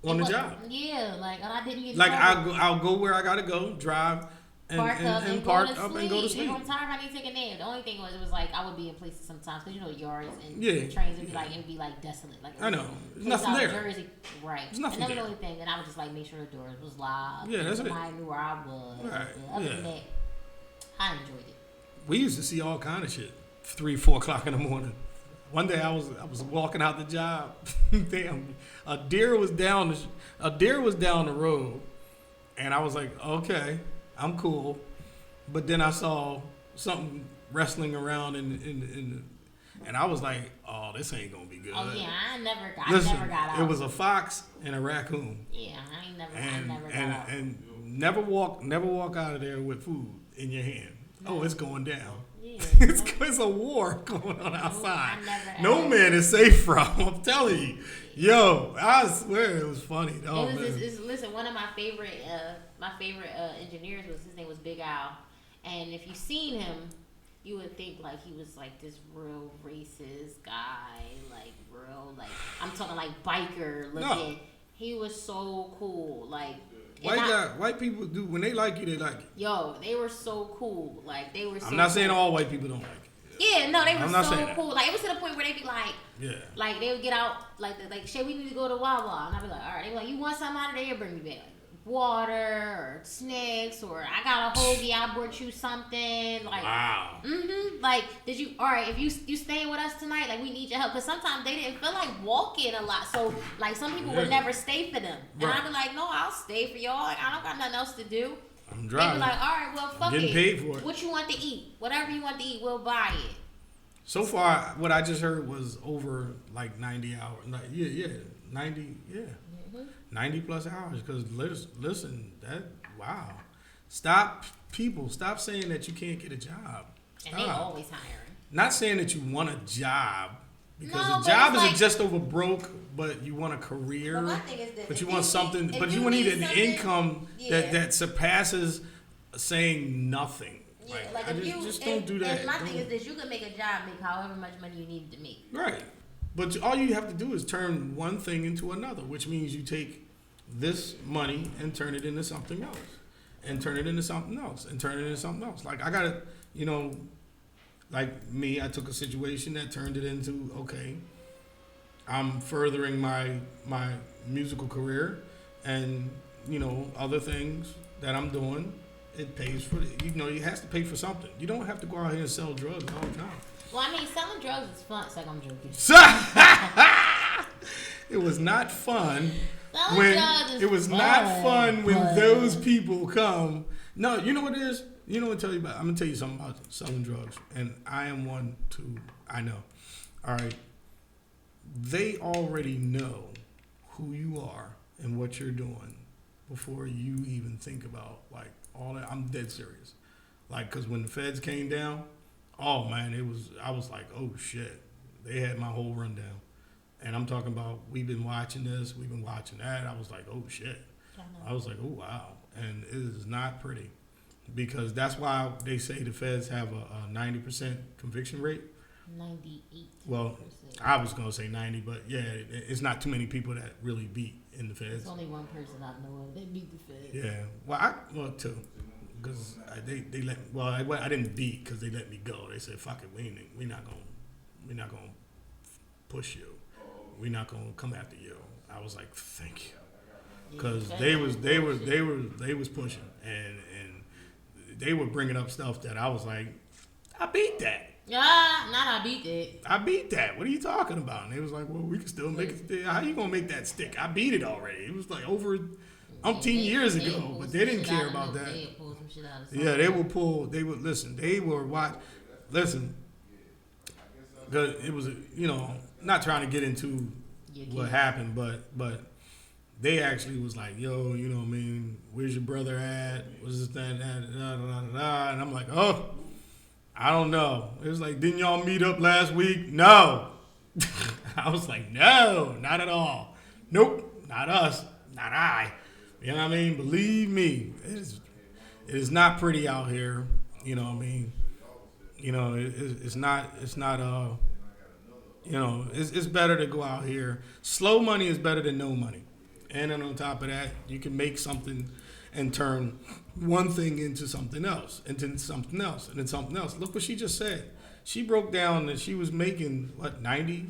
On the It job. was- Yeah, like, and I didn't get Like, trouble. I'll go where I got to go, drive, and Park up and park go to up sleep. and go to If sleep. I'm tired, I need to take a nap. The only thing was, it was like I would be in places sometimes because you know yards and Yeah. trains would be like, it'd be like desolate. Like I know. There's place nothing out in there. Jersey, right? There's nothing and that was there. the only thing. And I would just like make sure the doors was locked. Yeah, that's it. Somebody knew where I was. Right, But other than yeah. that, I enjoyed it. We used to see all kind of shit. 3, 4 o'clock in the morning. One day I was walking out the job. Damn, a deer was down the road, and I was like, okay, I'm cool. But then I saw something wrestling around and I was like, oh, this ain't gonna be good. Oh yeah, I never got out. It was a fox and a raccoon. Yeah, I never got out. And never walk out of there with food in your hand. Oh, it's going down. Yeah, It's a war going on outside. I never No ever- man is safe from. I'm telling you. Yo, I swear it was funny. Oh, it was man. listen, one of my favorite engineers was, his name was Big Al, and if you seen him, you would think like he was like this real racist guy, like real like I'm talking like biker looking. No. He was so cool, like. and White people do when they like you, they like you. Yo, they were so cool. Like they were. So I'm not saying cool. all white people don't like you. Yeah, no, they were I'm not so saying that. cool. Like it was to the point where they'd be like, Yeah. like they would get out, like shit, we need to go to Wawa, and I'd be like, all right. They be like, you want something out of there? Bring me back water or snacks, or I got a hoagie, I brought you something. Like, Wow. like, did you? All right, if you staying with us tonight, like we need your help, because sometimes they didn't feel like walking a lot, so like some people would Yeah. never stay for them, and Right. I'd be like, no, I'll stay for y'all. Like I don't got nothing else to do. I'm They'd driving. be like, all right, well, fuck Getting it. paid for it. What you want to eat? Whatever you want to eat, we'll buy it. So far, what I just heard was over like 90 hours. 90, 90 plus hours. Because listen, wow. Stop saying that you can't get a job. And they Stop. always hiring. Not saying that you want a job. Because No, a but job it's isn't like- just over broke, but you want a career. But my thing is this, But if you you want need- something. if But you you need need an something- income Yeah. that surpasses saying nothing. Yeah, like I if you just don't do that. And my thing Don't. is this: you can make a job make however much money you need to make. Right. But all you have to do is turn one thing into another, which means you take this money and turn it into something else, and turn it into something else, and turn it into something else. Like I got to, like me, I took a situation that turned it into, okay, I'm furthering my musical career and, other things that I'm doing. It pays for it. It has to pay for something. You don't have to go out here and sell drugs all the time. Well, I mean, selling drugs is fun. It's like I'm joking. It was not fun Selling when drugs is it was not fun when but- those people come. No, you know what it is? You know what I'm gonna tell you something about selling drugs, and I am one too. I know. All right. They already know who you are and what you're doing before you even think about like all that. I'm dead serious. Like, cause when the feds came down, oh man, I was like, oh shit. They had my whole rundown. And I'm talking about, we've been watching this, we've been watching that. I was like, oh shit. I was like, oh wow. And it is not pretty. Because that's why they say the feds have a 90% conviction rate. 98. Well, I was going to say 90, but yeah, it's not too many people that really beat in the feds. There's only one person I know of that beat the feds. Yeah. Well, two. Because they let me, well, I didn't beat because they let me go. They said, fuck it, we're not going to push you. We're not going to come after you. I was like, thank you. Because they was pushing, and they were bringing up stuff that I was like, I beat that. Yeah, not I beat that. I beat that. What are you talking about? And they was like, well, we can still make it. How you gonna make that stick? I beat it already. It was like over umpteen years ago, but they didn't care about that. Yeah, they would pull. They would listen. They were watch. Listen, it was not trying to get into what happened, but they actually was like, yo, you know what I mean? Where's your brother at? What's this, that, da. And I'm like, oh, I don't know. It was like, didn't y'all meet up last week? No. I was like, no, not at all. Nope, not us, not I. You know what I mean? Believe me, it is not pretty out here. You know what I mean? It's not. It's better to go out here. Slow money is better than no money. And then on top of that, you can make something and turn one thing into something else, and then something else, and then something else. Look what she just said. She broke down that she was making, 90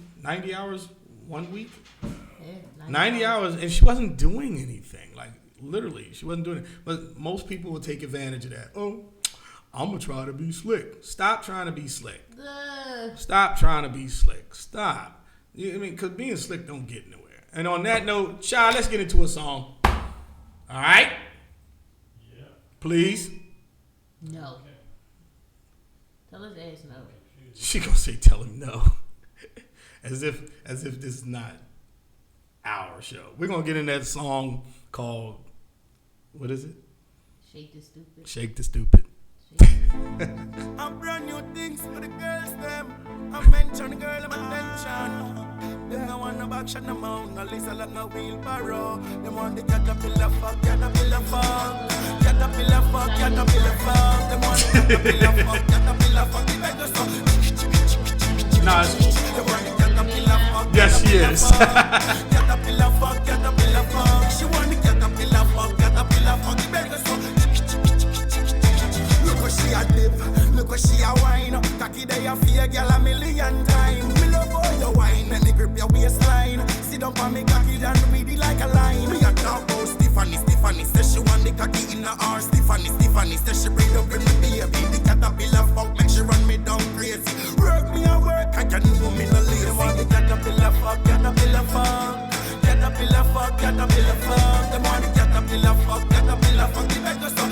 hours 1 week? Yeah, 90 hours, and she wasn't doing anything. Like, literally, she wasn't doing it. But most people will take advantage of that. Oh, I'm going to try to be slick. Stop trying to be slick. Stop trying to be slick. Stop. Because being slick don't get nowhere. And on that note, Shy, let's get into a song. All right? Yeah. Please. No. Tell his ass no. She gonna say tell him no. as if this is not our show. We're gonna get in that song called, what is it? Shake the Stupid. Shake the Stupid. I'm brand new things for the girls, them. I mention the girl of attention. Them no want no action, no mount, no listen like no wheelbarrow. Them want the caterpillar fuck, caterpillar fuck. Caterpillar fuck, caterpillar fuck. Them want the caterpillar fuck, caterpillar fuck. The beggar so. Nah, they want the caterpillar fuck. Yes, she is. Caterpillar fuck, caterpillar fuck. She want the caterpillar fuck, caterpillar fuck. The beggar so. Look what she a dip, look what she a wine. Cocky day a fear girl a million times. Me love how you wine and me grip your waistline. Sit down on me cocky and read it like a line. Me a talk about Stephanie says she want the cocky in her arm. Stephanie says she bring up with me baby. The caterpillar fuck make she run me down crazy. Work me a work, I can know me no lazy. Want the caterpillar fuck, caterpillar fuck. Caterpillar fuck, caterpillar fuck. Them want the caterpillar fuck, caterpillar fuck. The beggar so.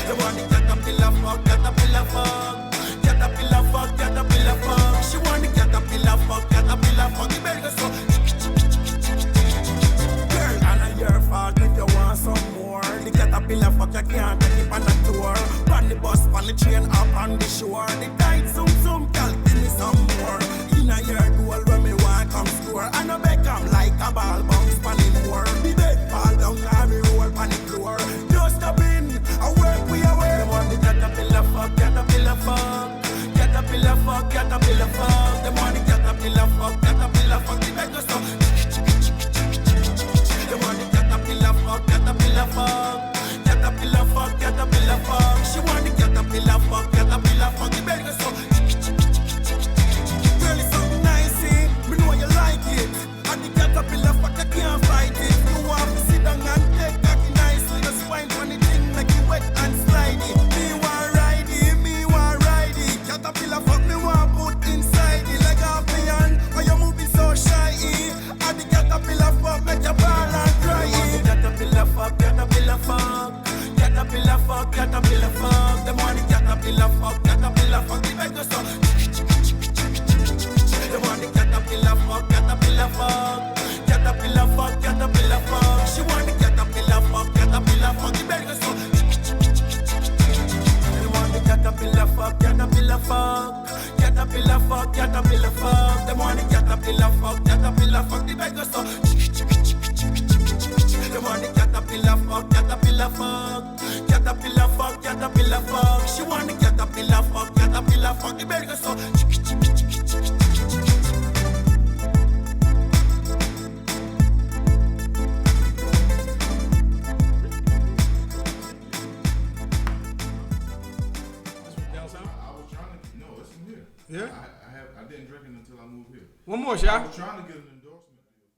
They want the caterpillar fuck, caterpillar fuck. Caterpillar fuck, caterpillar fuck. She want the caterpillar fuck, caterpillar fuck. The beggar so. Girl, and it's your fault if you want some more. The caterpillar fuck, you can't take it on the tour. On the bus, on the train, up on the shore. The tight zoom, girl, give me some more. In a year, goal where me want come score. And I beg I'm like a ball bounce on the moor. The bed fall down, and we roll on the floor. Just stop in, I work we away. Them want the caterpillar fuck, caterpillar fuck. Caterpillar fuck, caterpillar fuck. Them want the caterpillar fuck, caterpillar fuck. The beggar so. Them want the caterpillar fuck, caterpillar fuck. Caterpillar fuck, caterpillar fuck. She want the caterpillar fuck, caterpillar fuck. The beggar so. Girl, it's so nice, eh? Me know you like it. And the caterpillar fuck, I can't fight it. You want to sit down and take cocky nicely. Just wine on the thing like you wet and slidey. Me want ride it. Caterpillar fuck, me want put inside it. Like a fan, or you moving so shy, eh? And the caterpillar fuck, make your ball and dry, eh? Caterpillar fuck, caterpillar fuck. Caterpillar fuck, caterpillar fuck. Them want the caterpillar fuck, caterpillar fuck. The beggar so. They want the caterpillar fuck, caterpillar fuck. Caterpillar fuck, caterpillar fuck. She want the caterpillar fuck, caterpillar fuck. The beggar so. They want the caterpillar fuck, caterpillar fuck. Caterpillar fuck, caterpillar fuck. They want the caterpillar fuck, caterpillar fuck. The beggar so. They want the caterpillar fuck, caterpillar fuck. Caterpillar fuck, caterpillar fuck. She want the caterpillar fuck, caterpillar fuck. The beggar so. Yeah. I didn't drink it until I moved here. One more I shot. was trying to get an endorsement deal for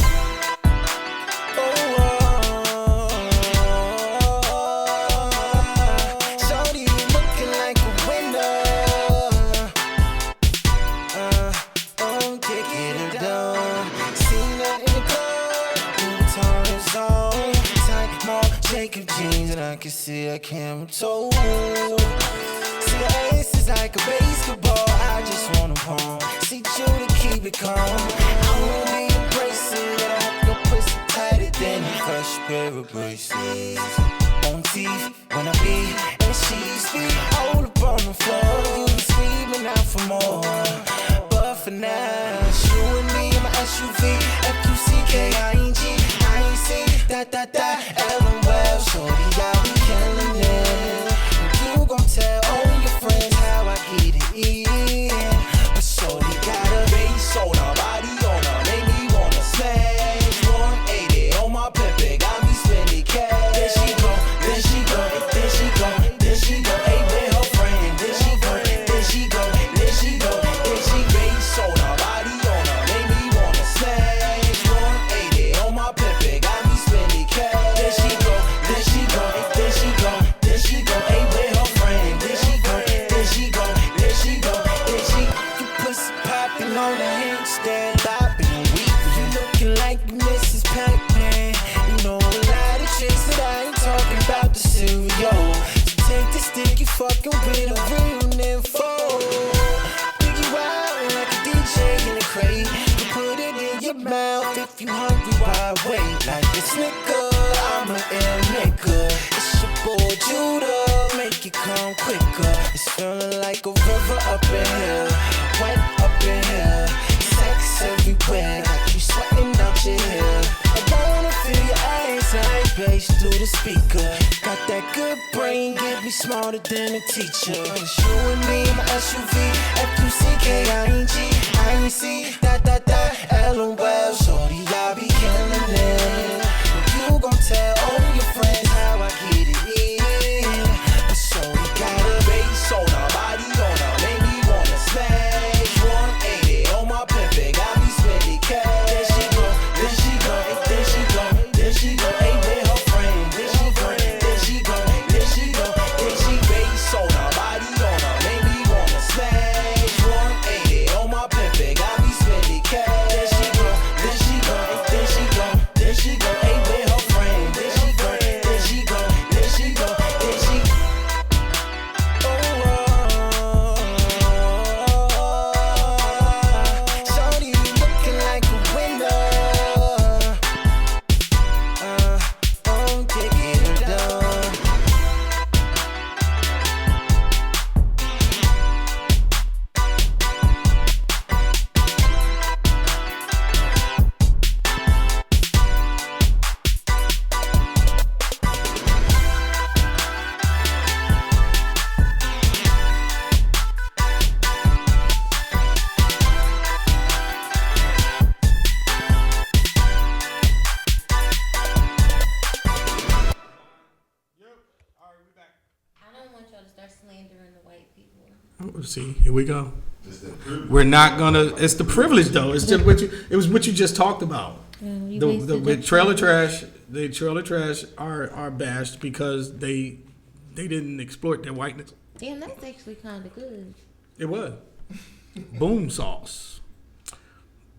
them. can see a camera toe. See the ace is like a basketball. I just wanna palm. See you to keep it calm. I wanna be abrasive. I hope your pussy tighter than a fresh pair of bracelets. On teeth when I be and she's feet all up on the floor. You be screaming out for more. But for now, it's you and me in my SUV. FUCKING. I ain't see LOL. Shorty, I be killing it. You gon' tell all your friends how I get it in. But shorty got a bass on her, body on her, make me wanna smash. 180 on my pepe, got me spending cash. There she go, there she go, there she go, there she go. Hey, with her friend, there she go, there she go, there she go, there she bass on her, body on her, make me wanna smash. 180 on my pepe, got me spending cash. There she go, there she go, there she go, there she go. Hey, with her friend, there she go, there she go, there she go, there she. You pussy popping on the handstand, bopping and weeping. You looking like Mrs. Pac-Man. You know a lot of tricks that I ain't talking about the cereal. So take this stick, you fucking with a real nympho. Pick you out like a DJ in a crate. You put it in your mouth if you hungry, why wait? Like a snicker, I'm an ill nigga. It's your boy Judah, make it come quicker. It's feeling like a river up in here, wet up in here. Sex everywhere, got you sweating out your hair. I wanna feel your ass like bass through the speaker. Got that good brain, get me smarter than a teacher. It's you and me in my SUV, FUCKING. I ain't see LOL. Shorty, I be killing it. You gon' tell all your friends how I get it in. But shorty got a bass on her, body on her, make me wanna smash. 180 on my pepe, got me spending cash. There she go, there she go, there she go, there she go. Hey, with her friend, there she go, there she go, there she go, there she bass on her, body on her, make me wanna smash. 180 on my pepe, got me spending cash. There she go, there she go, there she go, there she go. Hey, with her friend, there she go, there she go, there she go, there she. Shorty, you looking like a winner. Get it done. I don't want y'all to start slandering the white people. See, here we go. We're not gonna. It's the privilege, though. It's just what you. It was what you just talked about. The trailer trash. The trailer trash are bashed because they didn't exploit their whiteness. Damn, that's actually kind of good. It was. Boom sauce.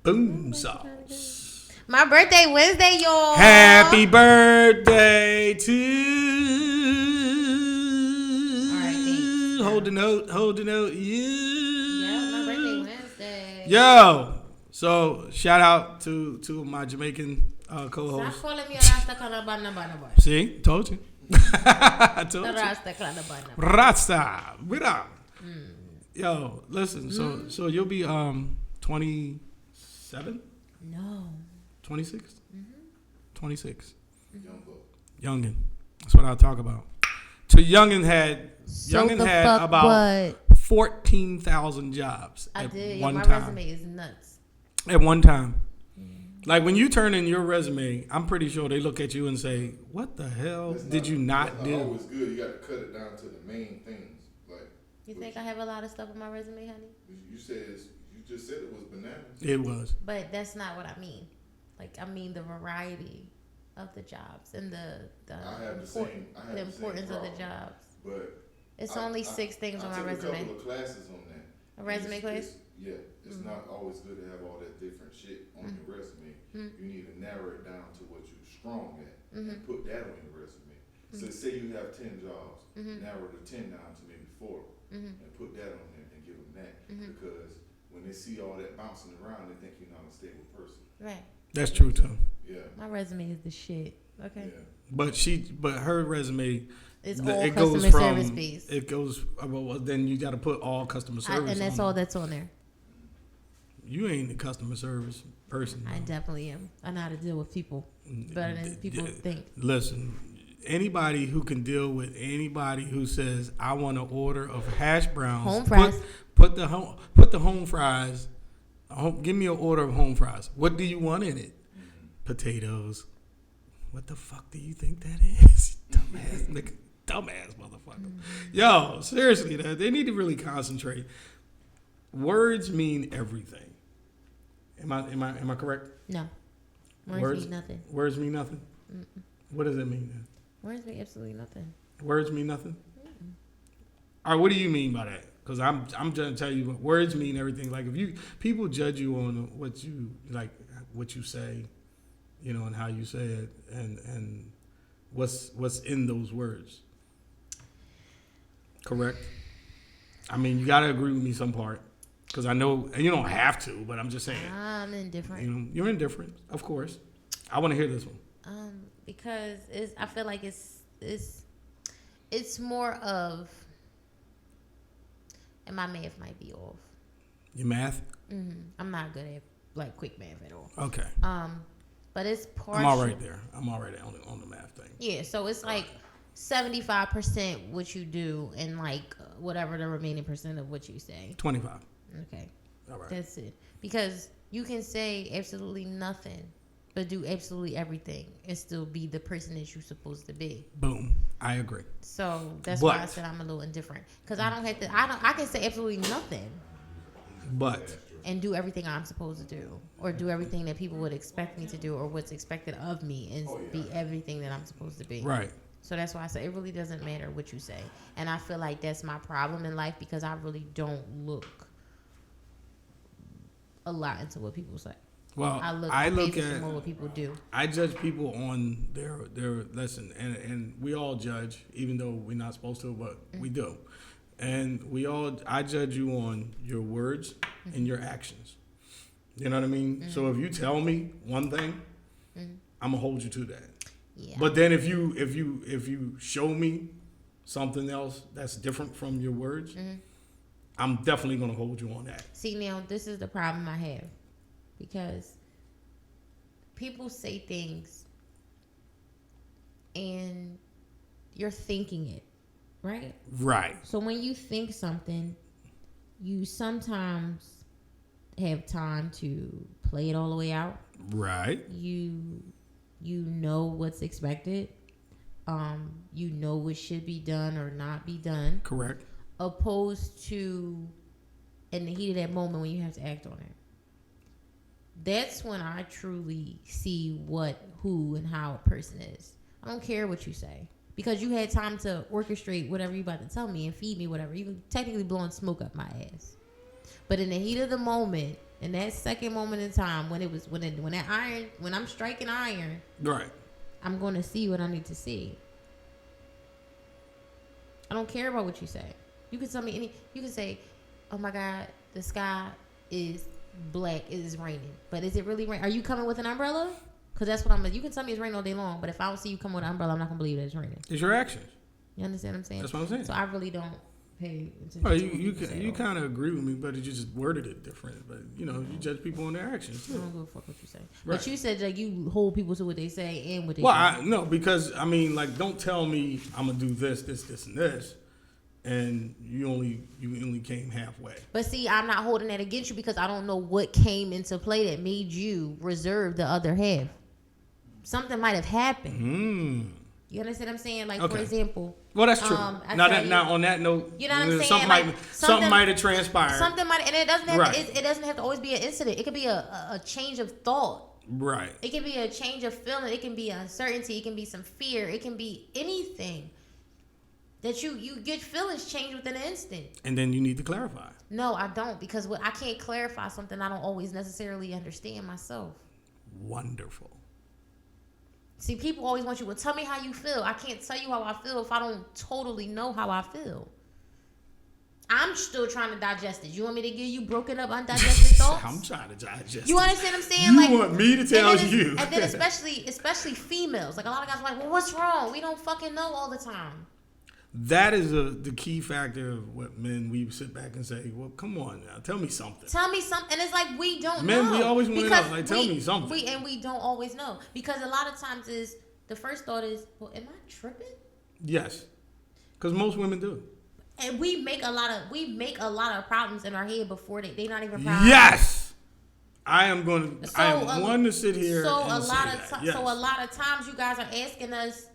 Boom sauce. My birthday Wednesday, y'all. Happy birthday to. All right, thanks. Hold the note. Hold the note. Yeah, my birthday Wednesday. Yo. So shout out to my Jamaican co-host. Stop calling me a Rasta Kalabana. See, told you. I told you. Rasta Kalabana. Rasta, what up? Yo, listen. So you'll be 27, No. 26, 26. Mm-hmm. Youngin. That's what I'll talk about. So Youngin had about 14,000 jobs at one my time. resume is nuts. At one time. Like when you turn in your resume, I'm pretty sure they look at you and say, "What the hell did you not do?" Always good. You got to cut it down to the main things. Like You think I have a lot of stuff on my resume, honey? you just said it was bananas. It was. But that's not what I mean. Like I mean the variety of the jobs and the importance of the jobs. But It's only 6 things on my resume. I took a couple of classes on that. A resume class? It's not always good to have all that different shit on your resume. You need to narrow it down to what you're strong at and put that on your resume. So say you have 10 jobs, narrow the 10 down to maybe 4, and put that on there and give them that. Because when they see all that bouncing around, they think you're not a stable person. Right. That's true too. Yeah. My resume is the shit. Okay. Yeah. But her resume, It's it all goes customer from, service based. It goes, well, then you got to put all customer service And that's on all there. that's on there. You ain't a customer service person. I definitely am. I know how to deal with people better than people think. Listen, anybody who can deal with anybody who says, I want an order of hash browns. Home fries. Put the home fries. Give me an order of home fries. What do you want in it? Potatoes. What the fuck do you think that is? Dumbass nigga. Dumbass motherfucker. Yo, seriously, they need to really concentrate. Words mean everything. Am I correct? No. Words mean nothing. Words mean nothing? What does it mean then? Words mean absolutely nothing. Words mean nothing? All right, what do you mean by that? Because I'm trying to tell you what words mean everything. Like if people judge you on what you say, you know, and how you say it, and what's in those words. Correct? I mean, you got to agree with me some part. Because I know, and you don't have to, but I'm just saying. I'm indifferent. You know, you're indifferent, of course. I want to hear this one. Because I feel like it's more of, and my math might be off. Your math? I'm not good at like quick math at all. Okay. But it's partial. I'm all right there. I'm already on the math thing. Yeah, so it's like 75% what you do, and like whatever the remaining percent of what you say. 25. Okay. All right. That's it. Because you can say absolutely nothing, but do absolutely everything and still be the person that you're supposed to be. Boom. I agree. So that's why I said I'm a little indifferent. Because I don't have to, I can say absolutely nothing. But. And do everything I'm supposed to do. Or do everything that people would expect me to do, or what's expected of me, and be everything that I'm supposed to be. Right. So that's why I say it really doesn't matter what you say. And I feel like that's my problem in life, because I really don't look a lot into what people say. Well, I look at more what people do. I judge people on their lesson, and we all judge, even though we're not supposed to, but we do. And I judge you on your words and your actions. You know what I mean? So if you tell me one thing, I'm gonna hold you to that. Yeah. But then if you show me something else that's different from your words, I'm definitely gonna hold you on that. See, now this is the problem I have, because people say things and you're thinking it, right? Right. So when you think something, you sometimes have time to play it all the way out. Right. You know what's expected. You know what should be done or not be done. Correct. Opposed to in the heat of that moment when you have to act on it. That's when I truly see what, who, and how a person is. I don't care what you say, because you had time to orchestrate whatever you about to tell me and feed me whatever. You technically blowing smoke up my ass. But in the heat of the moment, in that second moment in time, when I'm striking iron, right, I'm going to see what I need to see. I don't care about what you say. You can tell me you can say, oh my God, the sky is black, it is raining. But is it really raining? Are you coming with an umbrella? Because that's what you can tell me it's raining all day long, but if I don't see you come with an umbrella, I'm not going to believe that it's raining. It's your actions. You understand what I'm saying? That's what I'm saying. So I really don't pay attention. Well, you kind of agree with me, but you just worded it different. But, you know, you judge people on their actions, too. I don't give a fuck what you say. Right. But you said like you hold people to what they say and what they do. No, because, I mean, like, don't tell me I'm going to do this, and this, and you only came halfway. But see, I'm not holding that against you, because I don't know what came into play that made you reserve the other half. Something might have happened. You understand what I'm saying? Like, for example. Well, that's true. Now, on that note, you know what I'm saying? Something might have transpired. Something might, and it doesn't have to always be an incident. It could be a change of thought. Right. It can be a change of feeling. It can be uncertainty. It can be some fear. It can be anything that you get feelings change within an instant. And then you need to clarify. No, I don't, because I can't clarify something I don't always necessarily understand myself. Wonderful. See, people always want you, well, tell me how you feel. I can't tell you how I feel if I don't totally know how I feel. I'm still trying to digest it. You want me to give you broken up, undigested thoughts? I'm trying to digest You it. understand what I'm saying? You want me to tell you. And then especially females. Like, a lot of guys are like, well, what's wrong? We don't fucking know all the time. That is the key factor of what men, we sit back and say, well, come on now, tell me something. Tell me something. And it's like, we don't Men, know. we always want to know, like, tell me something. We don't always know. Because a lot of times the first thought is, well, am I tripping? Yes. Because most women do. And we make a lot of problems in our head before they not even problems. Yes. I am one to sit here So and a lot say of that. Yes. so a lot of times you guys are asking us,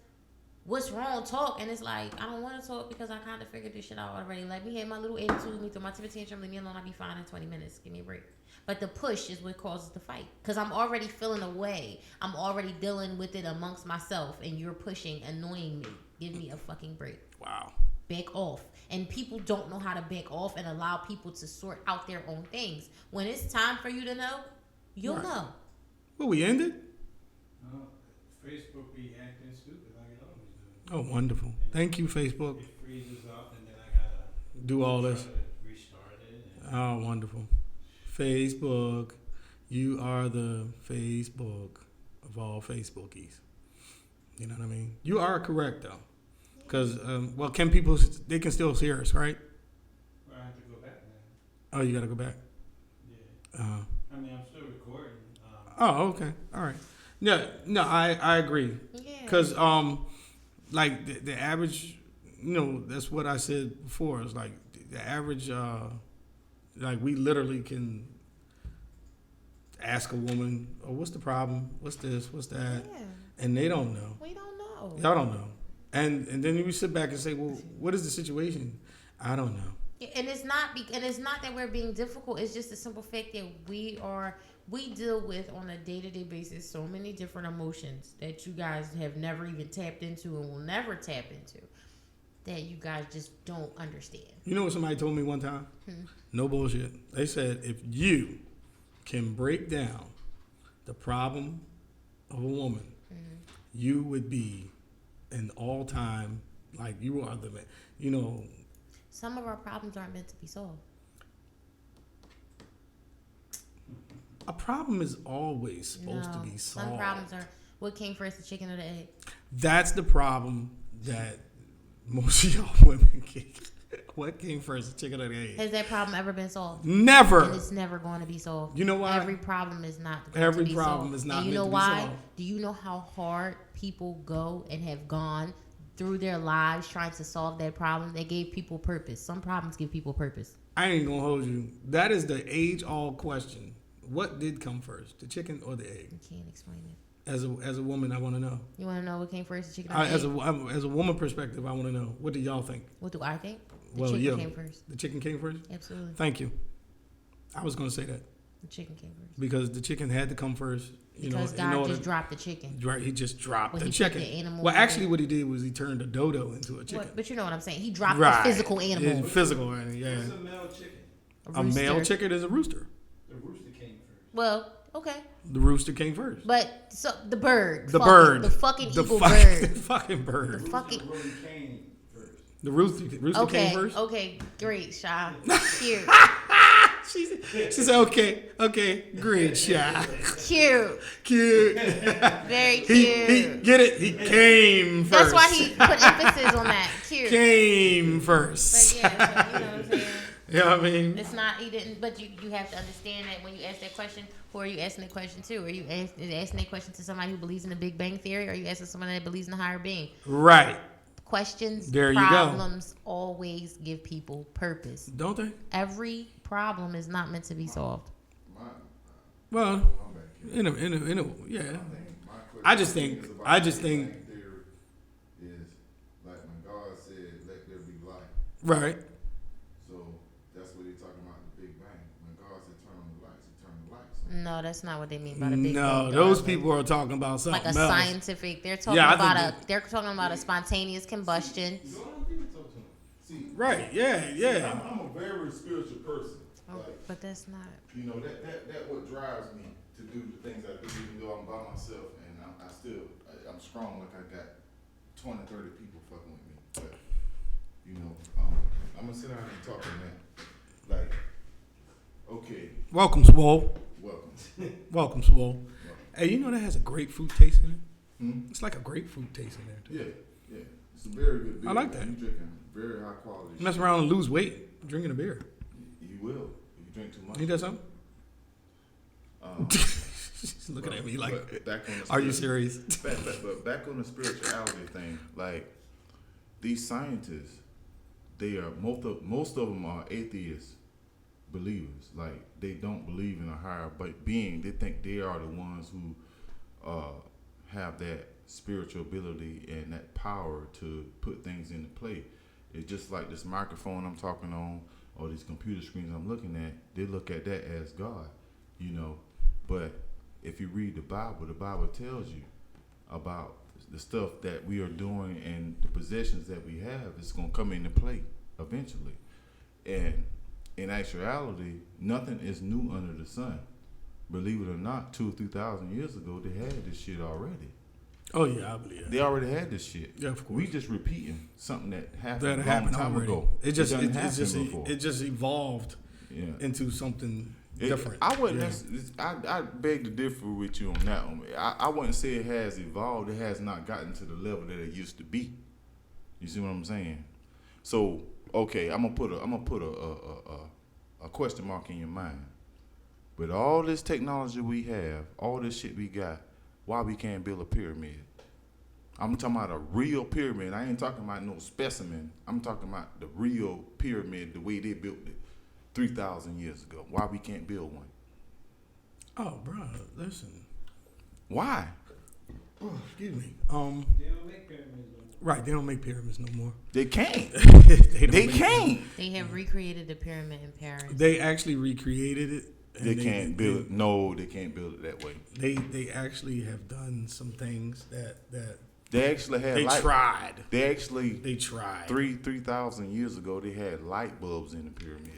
what's wrong? Talk, and it's like, I don't want to talk because I kind of figured this shit out already. Let me have my little attitude, let me throw my temper tantrum, leave me alone. I'll be fine in 20 minutes. Give me a break. But the push is what causes the fight, because I'm already feeling away. I'm already dealing with it amongst myself, and you're pushing, annoying me. Give me a fucking break. Wow. Back off. And people don't know how to back off and allow people to sort out their own things. When it's time for you to know, you'll know. Well, we ended? Facebook be acting stupid like it always do. Oh, wonderful. Thank you, Facebook. It freezes up and then I gotta do all this. Restart it. Oh, wonderful. Facebook. You are the Facebook of all Facebookies. You know what I mean? You are correct, though. Because, well, they can still hear us, right? Well, I have to go back now. Oh, you got to go back? Yeah. I mean, I'm still recording. Oh, okay. All right. No, I agree. Yeah. Because, like, the average, that's what I said before. It's like the average, like, we literally can ask a woman, oh, what's the problem? What's this? What's that? Yeah. And they don't know. We don't know. Y'all don't know. And then we sit back and say, well, what is the situation? I don't know. Yeah, and it's not that we're being difficult. It's just the simple fact that we deal with on a day-to-day basis so many different emotions that you guys have never even tapped into and will never tap into, that you guys just don't understand. You know what somebody told me one time? No bullshit. They said, if you can break down the problem of a woman, you would be an all-time, like, you are the man, Some of our problems aren't meant to be solved. A problem is always supposed to be solved. Some problems are, what came first, the chicken or the egg? That's the problem that most of y'all women get. What came first, the chicken or the egg? Has that problem ever been solved? Never. And it's never going to be solved. You know why? Every problem is not going Every to be problem solved. is not and you meant know to be why? solved. Do you know how hard people go and have gone through their lives trying to solve that problem? They gave people purpose. Some problems give people purpose. I ain't gonna hold you. That is the age-old question. What did come first, the chicken or the egg? You can't explain it. As a woman, I want to know. You want to know what came first, the chicken or the egg? As a woman perspective, I want to know. What do y'all think? What do I think? The Well, chicken came first. The chicken came first? Absolutely. Thank you. I was going to say that. The chicken came first. Because the chicken had to come first. Because God just dropped the chicken. Right, he just dropped When the he chicken. put the animal Well, in actually, there. what he did was he turned a dodo into a chicken. But you know what I'm saying. He dropped Right. the physical animal. Yeah, physical animal, yeah. What's a male chicken? A male chicken is a rooster. The rooster came first. Well, okay. The rooster came first. But so the bird. The fucking- bird. The fucking The eagle fucking- bird. The fucking bird. The fucking. Really came first. The rooster Okay. came first? Okay. Great, Sha. Cute. She said, okay, great shot. Cute. Cute. Very cute. He get it? He came first. That's why he put emphasis on that. Cute. Came But first. yeah, so, you know what I'm saying? You know what I mean? It's not, he didn't, but you have to understand that when you ask that question, who are you asking that question to? Are you asking that question to somebody who believes in the Big Bang Theory, or are you asking someone that believes in the higher being? Right. Questions, There you go. problems always give people purpose. Don't they? Every problem is not meant to be solved. Well, in a yeah. I just think Is like when God said, "Let there be light." right. So that's what he's talking about, the Big Bang. When God said, "Turn on the lights," he turned the lights on. No, that's not what they mean by the Big Bang. No, those people are talking about something like a else. scientific. They're talking Yeah, I about think they're talking about a spontaneous combustion. See, Right? Yeah. I'm a very spiritual person. Oh, Like, but that's not. you know, that what drives me to do the things I do, even though I'm by myself and I still I'm strong, like I got 20, 30 people fucking with me. But, you know, I'm gonna sit down and talk to that. Like, okay, Welcome, Swole. welcome. Welcome, Swole. Hey, you know that has a grapefruit taste in it? Hmm? It's like a grapefruit taste in there, too. Yeah. It's a very good beer. I like that. You drinking very high quality. Mess shit. around and lose weight drinking a beer. You will if you drink too much. Ain't that something? Um, She's looking at me like, but back on the are you spirit- serious? But back on the spirituality thing, like these scientists, they are most of them are atheist believers. Like they don't believe in a higher being. They think they are the ones who have that spiritual ability and that power to put things into play. It's just like this microphone I'm talking on or these computer screens I'm looking at. They look at that as God, you know. But if you read the Bible tells you about the stuff that we are doing and the possessions that we have is going to come into play eventually. And in actuality, nothing is new under the sun. Believe it or not, 2,000 or 3,000 years ago, they had this shit already. Oh, yeah, I believe that. They already had this shit. Yeah, of course. We just repeating something that happened That a long time already. ago. It just before. it just evolved Yeah. into something different. I wouldn't. Yeah. I beg to differ with you on that one. I wouldn't say it has evolved. It has not gotten to the level that it used to be. You see what I'm saying? So okay, I'm gonna put a question mark in your mind. With all this technology we have, all this shit we got, why we can't build a pyramid? I'm talking about a real pyramid. I ain't talking about no specimen. I'm talking about the real pyramid, the way they built it 3,000 years ago. Why we can't build one? Oh, bro, listen. Why? Oh, excuse me. They don't make pyramids no more. Right, they don't make pyramids no more. They can't. They They make can't. They have recreated the pyramid in Paris. They actually recreated it. and They can't build it. No, they can't build it that way. They actually have done some things that They actually had they tried. They actually They tried. 3,000 years ago they had light bulbs in the pyramids.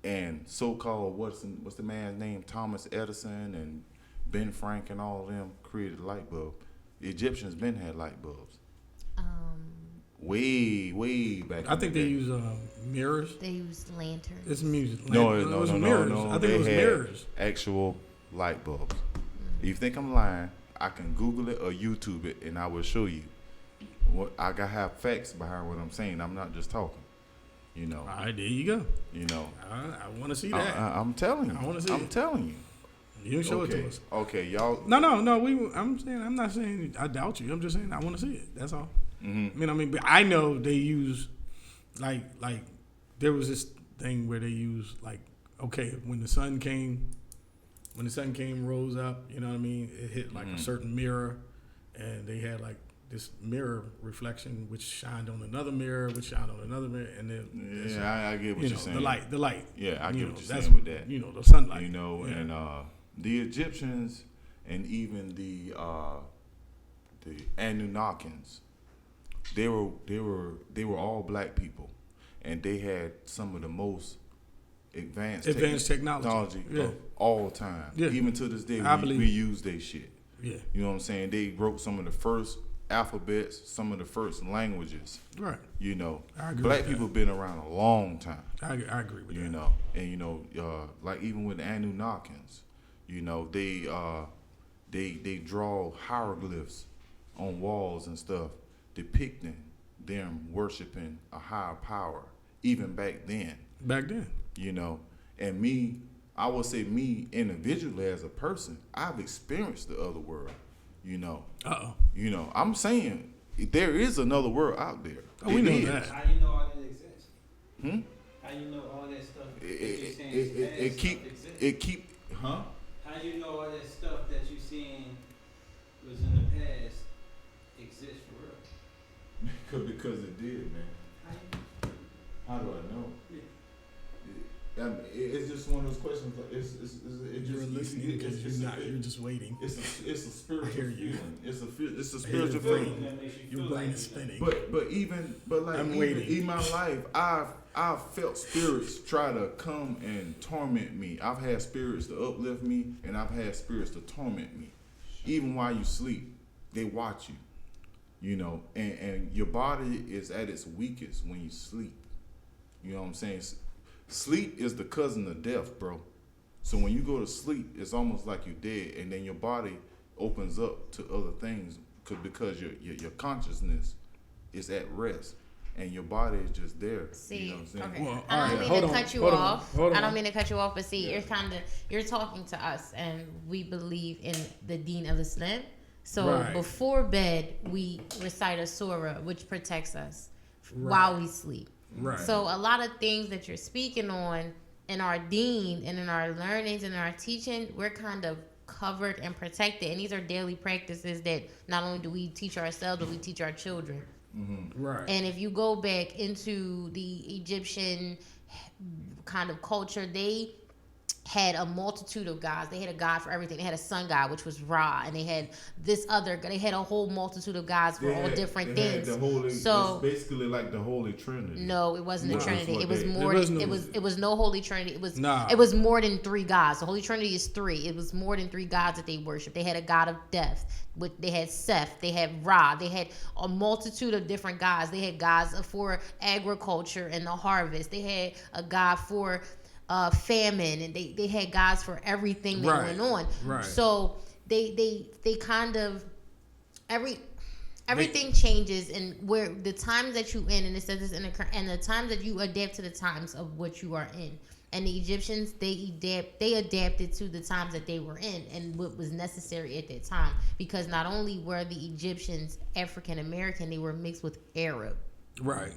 And so-called what's the man's name? Thomas Edison and Ben Frank and all of them created a light bulb. The Egyptians been had light bulbs. Way back. I in think the they day. use mirrors. They use lanterns. It's music. No, it was mirrors. I think they it was had mirrors. actual light bulbs. If you think I'm lying, I can Google it or YouTube it, and I will show you. What I got have facts behind what I'm saying. I'm not just talking. You know. All right, there you go. You know. I want to see that. I'm telling you. I wanna see I'm it. telling you. You show okay. it to us. Okay, y'all. No. I'm not saying I doubt you. I'm just saying I want to see it. That's all. Mm-hmm. But I know they use like there was this thing where they use when the sun came rose up, you know what I mean? It hit like a certain mirror, and they had like this mirror reflection which shined on another mirror, which shined on another mirror, and then I get what you're saying. The light. Yeah, I get what you're that's saying with that. You know, the sunlight. You know, Yeah. and the Egyptians and even the Anunnakins, they were all black people, and they had some of the most advanced technology Yeah. of all time. Yeah. Even to this day, I we believe- use their shit. Yeah. You know what I'm saying? They wrote some of the first alphabets, some of the first languages. Right. You know, I agree black with that. people been around a long time. I agree with You that. know, and you know, like even with the Anunnakins, you know, they draw hieroglyphs on walls and stuff depicting them worshiping a higher power, even back then. Back then. You know, and me, I would say me individually as a person, I've experienced the other world. You know, you know, I'm saying there is another world out there. Oh, we know is. that. How you know all that exists? Hmm? How you know all that stuff? that you're saying is past It stuff exists? huh? How you know all that stuff that you seen was in the past exists for real? Because it did, man. How you? How do I know? Yeah. I mean, it's just one of those questions. You're listening because you're just waiting. It's a spiritual I hear you. feeling. It's a I spiritual hear you. feeling. That makes you Your feel brain like is spinning. But like I'm even waiting. in my life, I've felt spirits try to come and torment me. I've had spirits to uplift me, and I've had spirits to torment me, even while you sleep. they watch you. You know, and your body is at its weakest when you sleep. You know what I'm saying? Sleep is the cousin of death, bro. So when you go to sleep, it's almost like you're dead, and then your body opens up to other things because your consciousness is at rest, and your body is just there. See, you know what I'm saying? okay. Well, I don't alright, mean to cut you off. hold I on. don't mean to cut you off, but see, you're talking to us, and we believe in the Deen of Islam. So Right. before bed, we recite a surah, which protects us while we sleep. Right. So a lot of things that you're speaking on in our deen and in our learnings and our teaching, we're kind of covered and protected. And these are daily practices that not only do we teach ourselves, but we teach our children. Right. And if you go back into the Egyptian kind of culture, they had a multitude of gods. They had a god for everything. They had a sun god, which was Ra, and they had they had a whole multitude of gods for all different things. So it's basically like the Holy Trinity. No, it wasn't a Trinity. It was more. It was no Holy Trinity. It was. Nah. It was more than 3 gods. The Holy Trinity is 3. It was more than 3 gods that they worshipped. They had a god of death. They had Seth. They had Ra. They had a multitude of different gods. They had gods for agriculture and the harvest. They had a god for famine, and they had gods for everything that went on. Right. So they kind of everything changes, and where the times that you in, and it says this and the times that you adapt to the times of what you are in. And the Egyptians, they adapted to the times that they were in and what was necessary at that time, because not only were the Egyptians African American, they were mixed with Arab. Right.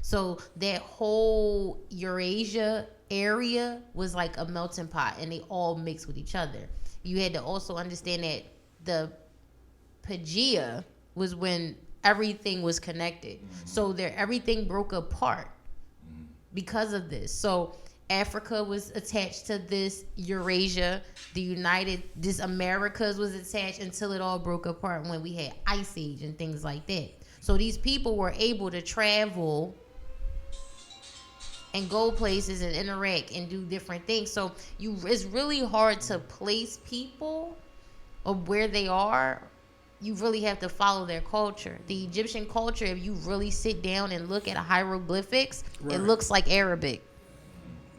So that whole Eurasia area was like a melting pot, and they all mixed with each other. You had to also understand that the Pangea was when everything was connected. So everything broke apart because of this. So Africa was attached to this Eurasia. This Americas was attached until it all broke apart when we had Ice Age and things like that. So these people were able to travel and go places and interact and do different things. So it's really hard to place people of where they are. You really have to follow their culture. The Egyptian culture, if you really sit down and look at hieroglyphics, Right. it looks like Arabic.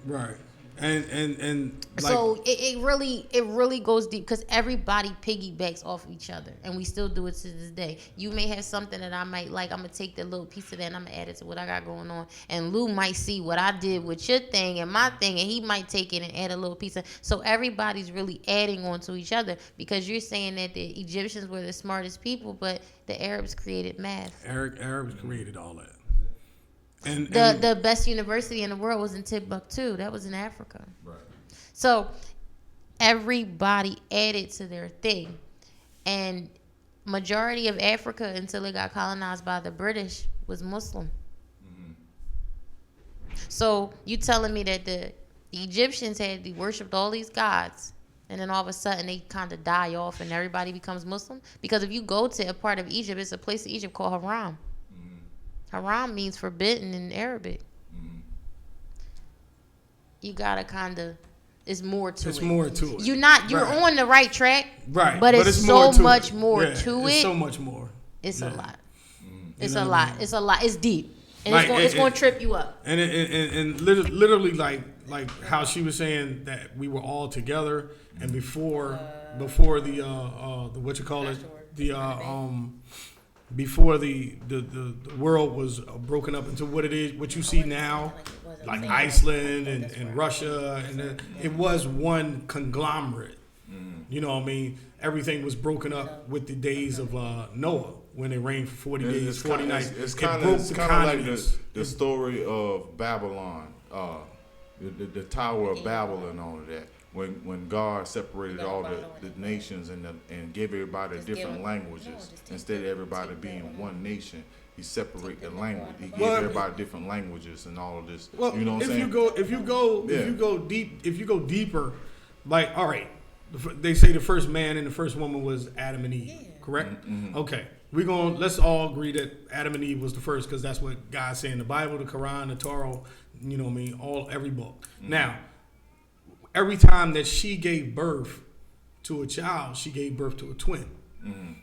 Right. And like, So it really goes deep, because everybody piggybacks off each other, and we still do it to this day. You may have something that I might like. I'm gonna take the little piece of that and I'm gonna add it to what I got going on. And Lou might see what I did with your thing and my thing, and he might take it and add a little piece of. So everybody's really adding on to each other, because you're saying that the Egyptians were the smartest people, but the Arabs created math. Arabs created all that. And The best university in the world was in Timbuktu. That was in Africa. Right. So everybody added to their thing. And majority of Africa, until it got colonized by the British, was Muslim. So you telling me that the Egyptians had worshipped all these gods, and then all of a sudden they kind of die off and everybody becomes Muslim? Because if you go to a part of Egypt, it's a place in Egypt called Haram. Haram means forbidden in Arabic. You gotta kind of, it's more to it. it's more to it. You're Right. on the right track. Right. But it's more so to much it. more Yeah, to it's it. so much more. It's a Yeah. lot. It's You know a what I lot. mean? It's a lot. It's deep. And Like, it's going to trip you up. And literally like how she was saying that we were all together, and before the what you call it, before the world was broken up into what it is, what you see now, like Iceland and Russia, and it was one conglomerate. You know what I mean? Everything was broken up with the days of Noah, when it rained for 40 days, 40 nights. It's It kind broke of the like continents. the story of Babylon, the Tower of Babel and all of that. When God separated all the nations and gave everybody different languages, instead of everybody being one nation, He separated the language. He gave everybody different languages and all of this. Well, you know what I'm saying? if you go deeper, like, all right, they say the first man and the first woman was Adam and Eve, correct? Mm-hmm. Okay, let's all agree that Adam and Eve was the first, because that's what God said in the Bible, the Quran, the Torah. You know what I mean? Every book. Mm-hmm. Now, every time that she gave birth to a child, she gave birth to a twin.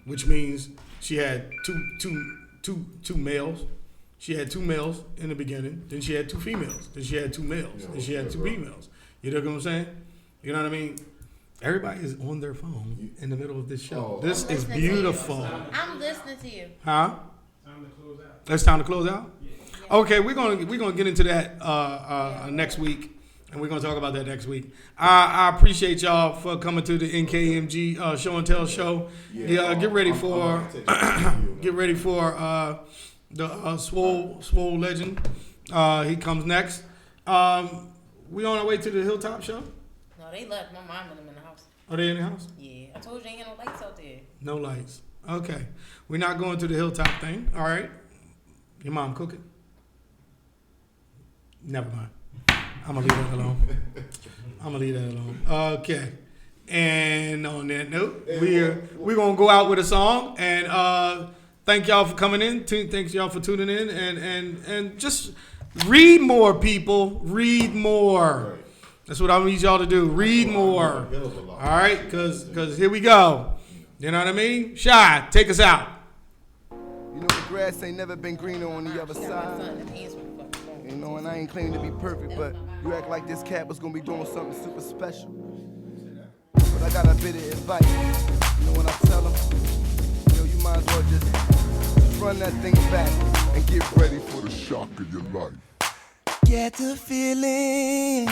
which means she had two males. She had 2 males in the beginning. Then she had 2 females. Then she had 2 males. Then she had 2 females. You know what I'm saying? You know what I mean? Everybody is on their phone in the middle of this show. This is beautiful. I'm listening to you. Huh? Time to close out. It's time to close out? Yeah. Okay, we're gonna get into that next week, and we're gonna talk about that next week. I appreciate y'all for coming to the NKEMG Show and Tell show. Get ready for the SwoLegend. He comes next. We on our way to the Hilltop show? No, they left. My mom and them in the house. Are they in the house? Yeah, I told you ain't got no lights out there. No lights. Okay. We're not going to the Hilltop thing. All right. Your mom cooking? Never mind. I'm going to leave that alone. Okay. And on that note, we're going to go out with a song. And thank y'all for coming in. Thanks y'all for tuning in. And just read more, people. Read more. Right. That's what I need y'all to do. Read more. All right? Because here we go. You know what I mean? Shy, take us out. You know the grass ain't never been greener on the other side. You know, and I ain't claiming to be perfect, but you act like this cat was gonna be doing something super special. But I got a bit of advice. You know what I tell him? Yo, you might as well just run that thing back and get ready for the shock of your life. Get the feeling